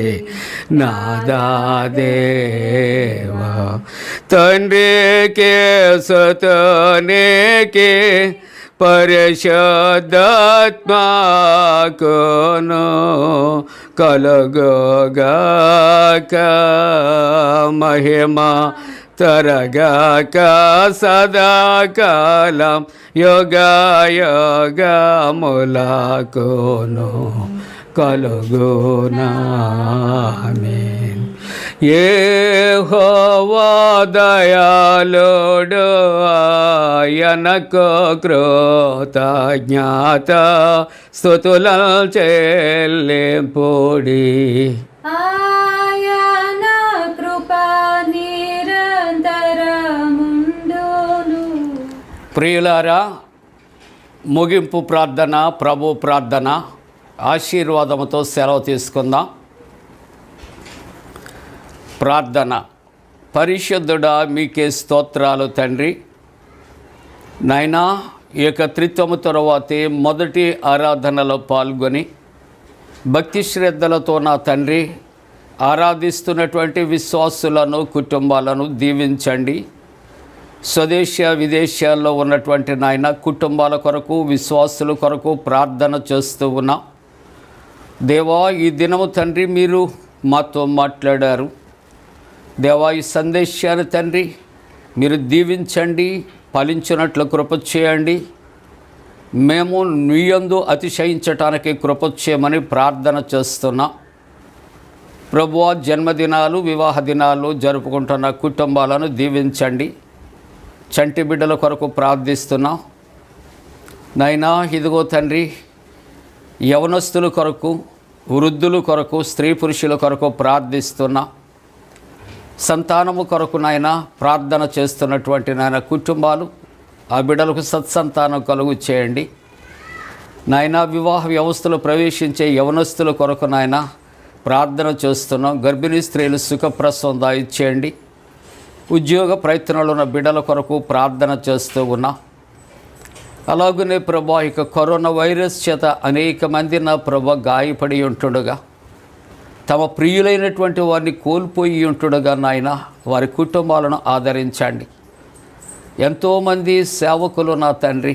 నాదాదేవా తండ్రికి సుతునికి పరిశుద్ధాత్మకును కలుగుగాక మహిమ తరగాక సదాకాలం యుగములకును కలుగునామేన్. యెహోవా దయాళుడు ఆయనకు కృతజ్ఞత స్తుతులను చెల్లింపుడి. ఆయన కృపా నిరంతరముండును. ప్రియులారా, ముగింపు ప్రార్థన, ప్రభు ప్రార్థన ఆశీర్వాదముతో సెలవు తీసుకుందాం. ప్రార్థన. పరిశుద్ధుడా, మీకే స్తోత్రాలు తండ్రి. నాయనా, ఈ యొక్క త్రిత్వము తరువాతే మొదటి ఆరాధనలో పాల్గొని భక్తి శ్రద్ధలతో నా తండ్రి ఆరాధిస్తున్నటువంటి విశ్వాసులను, కుటుంబాలను దీవించండి. స్వదేశ విదేశాల్లో ఉన్నటువంటి నాయన కుటుంబాల కొరకు, విశ్వాసుల కొరకు ప్రార్థన చేస్తూ ఉన్నాం. దేవా, ఈ దినము తండ్రి మీరు మాతో మాట్లాడారు. దేవా, ఈ సందేశాన్ని తండ్రి మీరు దీవించండి, ఫలించినట్లు కృప చేయండి. మేము నీ యందు అతిశయించటానికి కృప చేయమని ప్రార్థన చేస్తున్నాం. ప్రభువా, జన్మదినాలు, వివాహ దినాలు జరుపుకుంటున్న కుటుంబాలను దీవించండి. చంటి బిడ్డల కొరకు ప్రార్థిస్తున్నాం. నాయనా, ఇదిగో తండ్రి, యవనస్తుల కొరకు, వృద్ధుల కొరకు, స్త్రీ పురుషుల కొరకు ప్రార్థిస్తున్నా. సంతానము కొరకు నాయన ప్రార్థన చేస్తున్నటువంటి నాయన కుటుంబాలు, ఆ బిడ్డలకు సత్సంతానం కలుగు చేయండి. నాయన, వివాహ వ్యవస్థలో ప్రవేశించే యవనస్తుల కొరకు నాయన ప్రార్థన చేస్తున్నాం. గర్భిణీ స్త్రీలు సుఖప్రసవం దాయిచ్చేయండి. ఉద్యోగ ప్రయత్నాలు ఉన్న బిడ్డల కొరకు ప్రార్థన చేస్తూ ఉన్నా. అలాగనే ప్రభా, ఇక కరోనా వైరస్ చేత అనేక మంది నా ప్రభా గాయపడి ఉంటుండగా, తమ ప్రియులైనటువంటి వారిని కోల్పోయి ఉంటుండగా నాయన వారి కుటుంబాలను ఆదరించండి. ఎంతోమంది సేవకులు నా తండ్రి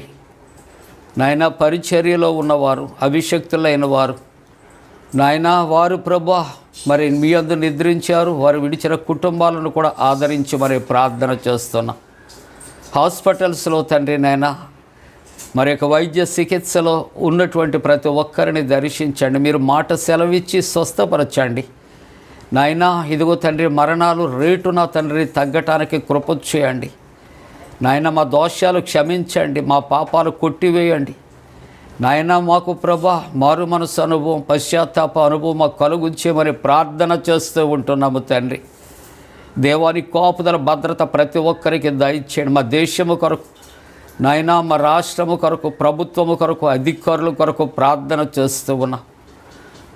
నాయన పరిచర్యలో ఉన్నవారు, అభిషక్తులైన వారు నాయన, వారు ప్రభా మరి మీ అందు నిద్రించారు. వారు విడిచిన కుటుంబాలను కూడా ఆదరించి మరి ప్రార్థన చేస్తున్నా. హాస్పిటల్స్లో తండ్రి నాయన మరి యొక్క వైద్య చికిత్సలో ఉన్నటువంటి ప్రతి ఒక్కరిని దర్శించండి. మీరు మాట సెలవిచ్చి స్వస్థపరచండి. నాయనా, ఇదిగో తండ్రి, మరణాలు రేటున తండ్రి తగ్గటానికి కృప చేయండి. నాయన, మా దోషాలు క్షమించండి, మా పాపాలు కొట్టివేయండి. నాయన, మాకు ప్రభా మారు మనసు అనుభవం, పశ్చాత్తాప అనుభవం మాకు కలుగుచ్చేమని ప్రార్థన చేస్తూ ఉంటున్నాము తండ్రి. దేవాని కాపుదల భద్రత ప్రతి ఒక్కరికి దయచేయండి. మా దేశము కొరకు నాయన, మా రాష్ట్రము కొరకు, ప్రభుత్వము కొరకు, అధికారుల కొరకు ప్రార్థన చేస్తూ ఉన్నా.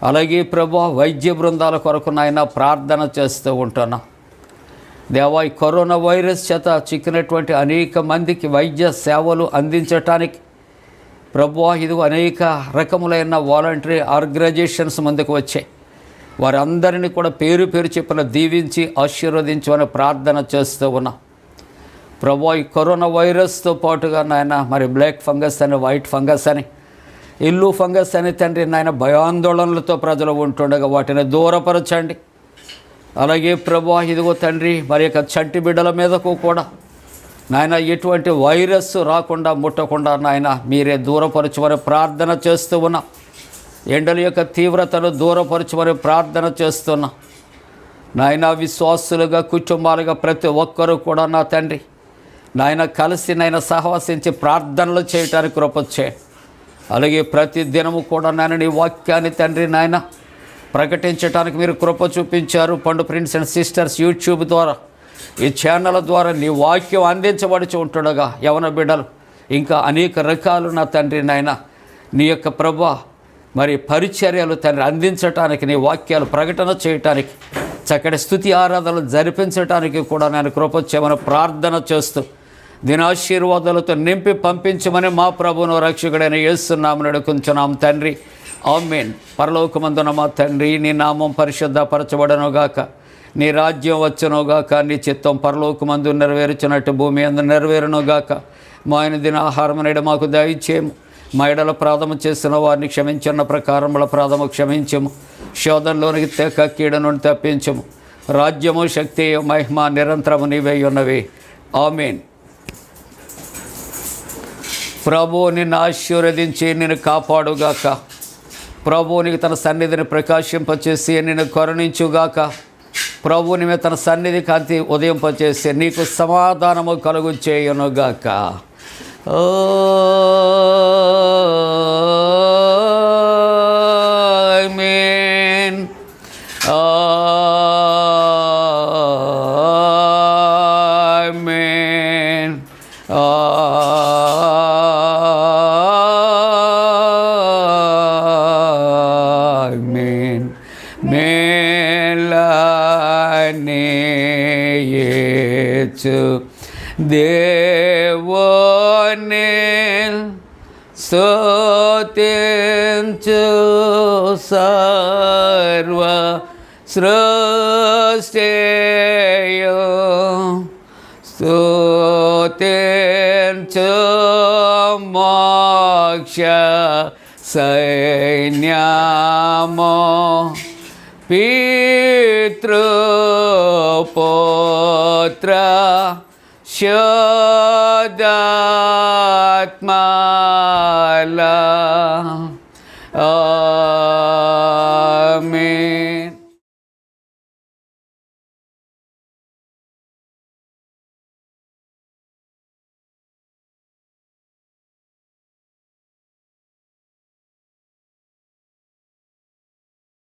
అలాగే ప్రభా వైద్య బృందాల కొరకు నాయన ప్రార్థన చేస్తూ ఉంటున్నాం. దేవా, ఈ కరోనా వైరస్ చేత చిక్కినటువంటి అనేక మందికి వైద్య సేవలు అందించటానికి ప్రభువా ఇదిగో అనేక రకములైన వాలంటరీ ఆర్గనైజేషన్స్ ముందుకు వచ్చాయి. వారందరినీ కూడా పేరు పేరు చెప్పిన దీవించి ఆశీర్వదించమని ప్రార్థన చేస్తూ ఉన్నాం. ప్రభువా, ఈ కరోనా వైరస్తో పాటుగా నాయన మరి బ్లాక్ ఫంగస్ అని, వైట్ ఫంగస్ అని, ఎల్లు ఫంగస్ అని తండ్రి నాయన భయాందోళనలతో ప్రజలు ఉంటుండగా వాటిని దూరపరచండి. అలాగే ప్రభువా ఇదిగో తండ్రి మరి యొక్క చంటి బిడ్డల మీదకు కూడా నాయన ఎటువంటి వైరస్ రాకుండా ముట్టకుండా నాయన మీరే దూరపరచమని ప్రార్థన చేస్తూ ఉన్నా. ఎండల యొక్క తీవ్రతను దూరపరచమని ప్రార్థన చేస్తున్నా. నాయన, విశ్వాసులుగా కుటుంబాలుగా ప్రతి ఒక్కరూ కూడా నా తండ్రి నాయన కలిసి నాయన సహవసించి ప్రార్థనలు చేయటానికి కృప చేయండి. అలాగే ప్రతి దినము కూడా నాయన నీ వాక్యాన్ని తండ్రి నాయన ప్రకటించడానికి మీరు కృప చూపించారు. పండు ప్రిన్స్ అండ్ సిస్టర్స్ యూట్యూబ్ ద్వారా, ఈ ఛానల్ ద్వారా నీ వాక్యం అందించబడుచు ఉంటుండగా యవన బిడ్డలు ఇంకా అనేక రకాలు నా తండ్రి నాయన నీ యొక్క ప్రభా మరి పరిచర్యలు తండ్రి అందించటానికి, నీ వాక్యాలు ప్రకటన చేయటానికి, చక్కటి స్తుతి ఆరాధనలు జరిపించడానికి కూడా నేను కృప చేయమని ప్రార్థన చేస్తూ దినాశీర్వాదాలతో నింపి పంపించమని మా ప్రభువును రక్షకుడైన యేసు నామమున అడుగుచున్నాం తండ్రి. ఆమేన్. పరలోకమందున మా తండ్రి, నీ నామం పరిశుద్ధపరచబడనుగాక, నీ రాజ్యం వచ్చునుగాక, నీ చిత్తం పరలోకమందు నెరవేర్చినట్టు భూమి అందు నెరవేరునుగాక. మా ఆయన దిన ఆహారం నేడు మాకు దయచేయము. మా ఎడల ప్రాధము చేసిన వారిని క్షమించిన ప్రకారముల ప్రాధము క్షమించము. శోధనలోనికి తెక్క కీడ నుండి తప్పించము. రాజ్యము, శక్తి, మహిమ నిరంతరము నీవే ఉన్నవి. ఆమేన్. ప్రభువు నిన్ను ఆశీర్వదించి నిన్ను కాపాడుగాక. ప్రభువు నీకు తన సన్నిధిని ప్రకాశింపచేసి నిన్ను కరుణించుగాక. ప్రభువు నీ మీద తన సన్నిధి కాంతి ఉదయింపచేసి నీకు సమాధానము కలుగు చేయునుగాక. ఆమేన్. ఆమేన్. ఆమేన్. మేలనేయేచు దేవుని స్తుతించు సర్వ సృష్టియు స్తుతించు మోక్ష సైన్యము పితృపుత్ర శుద్ధాత్మల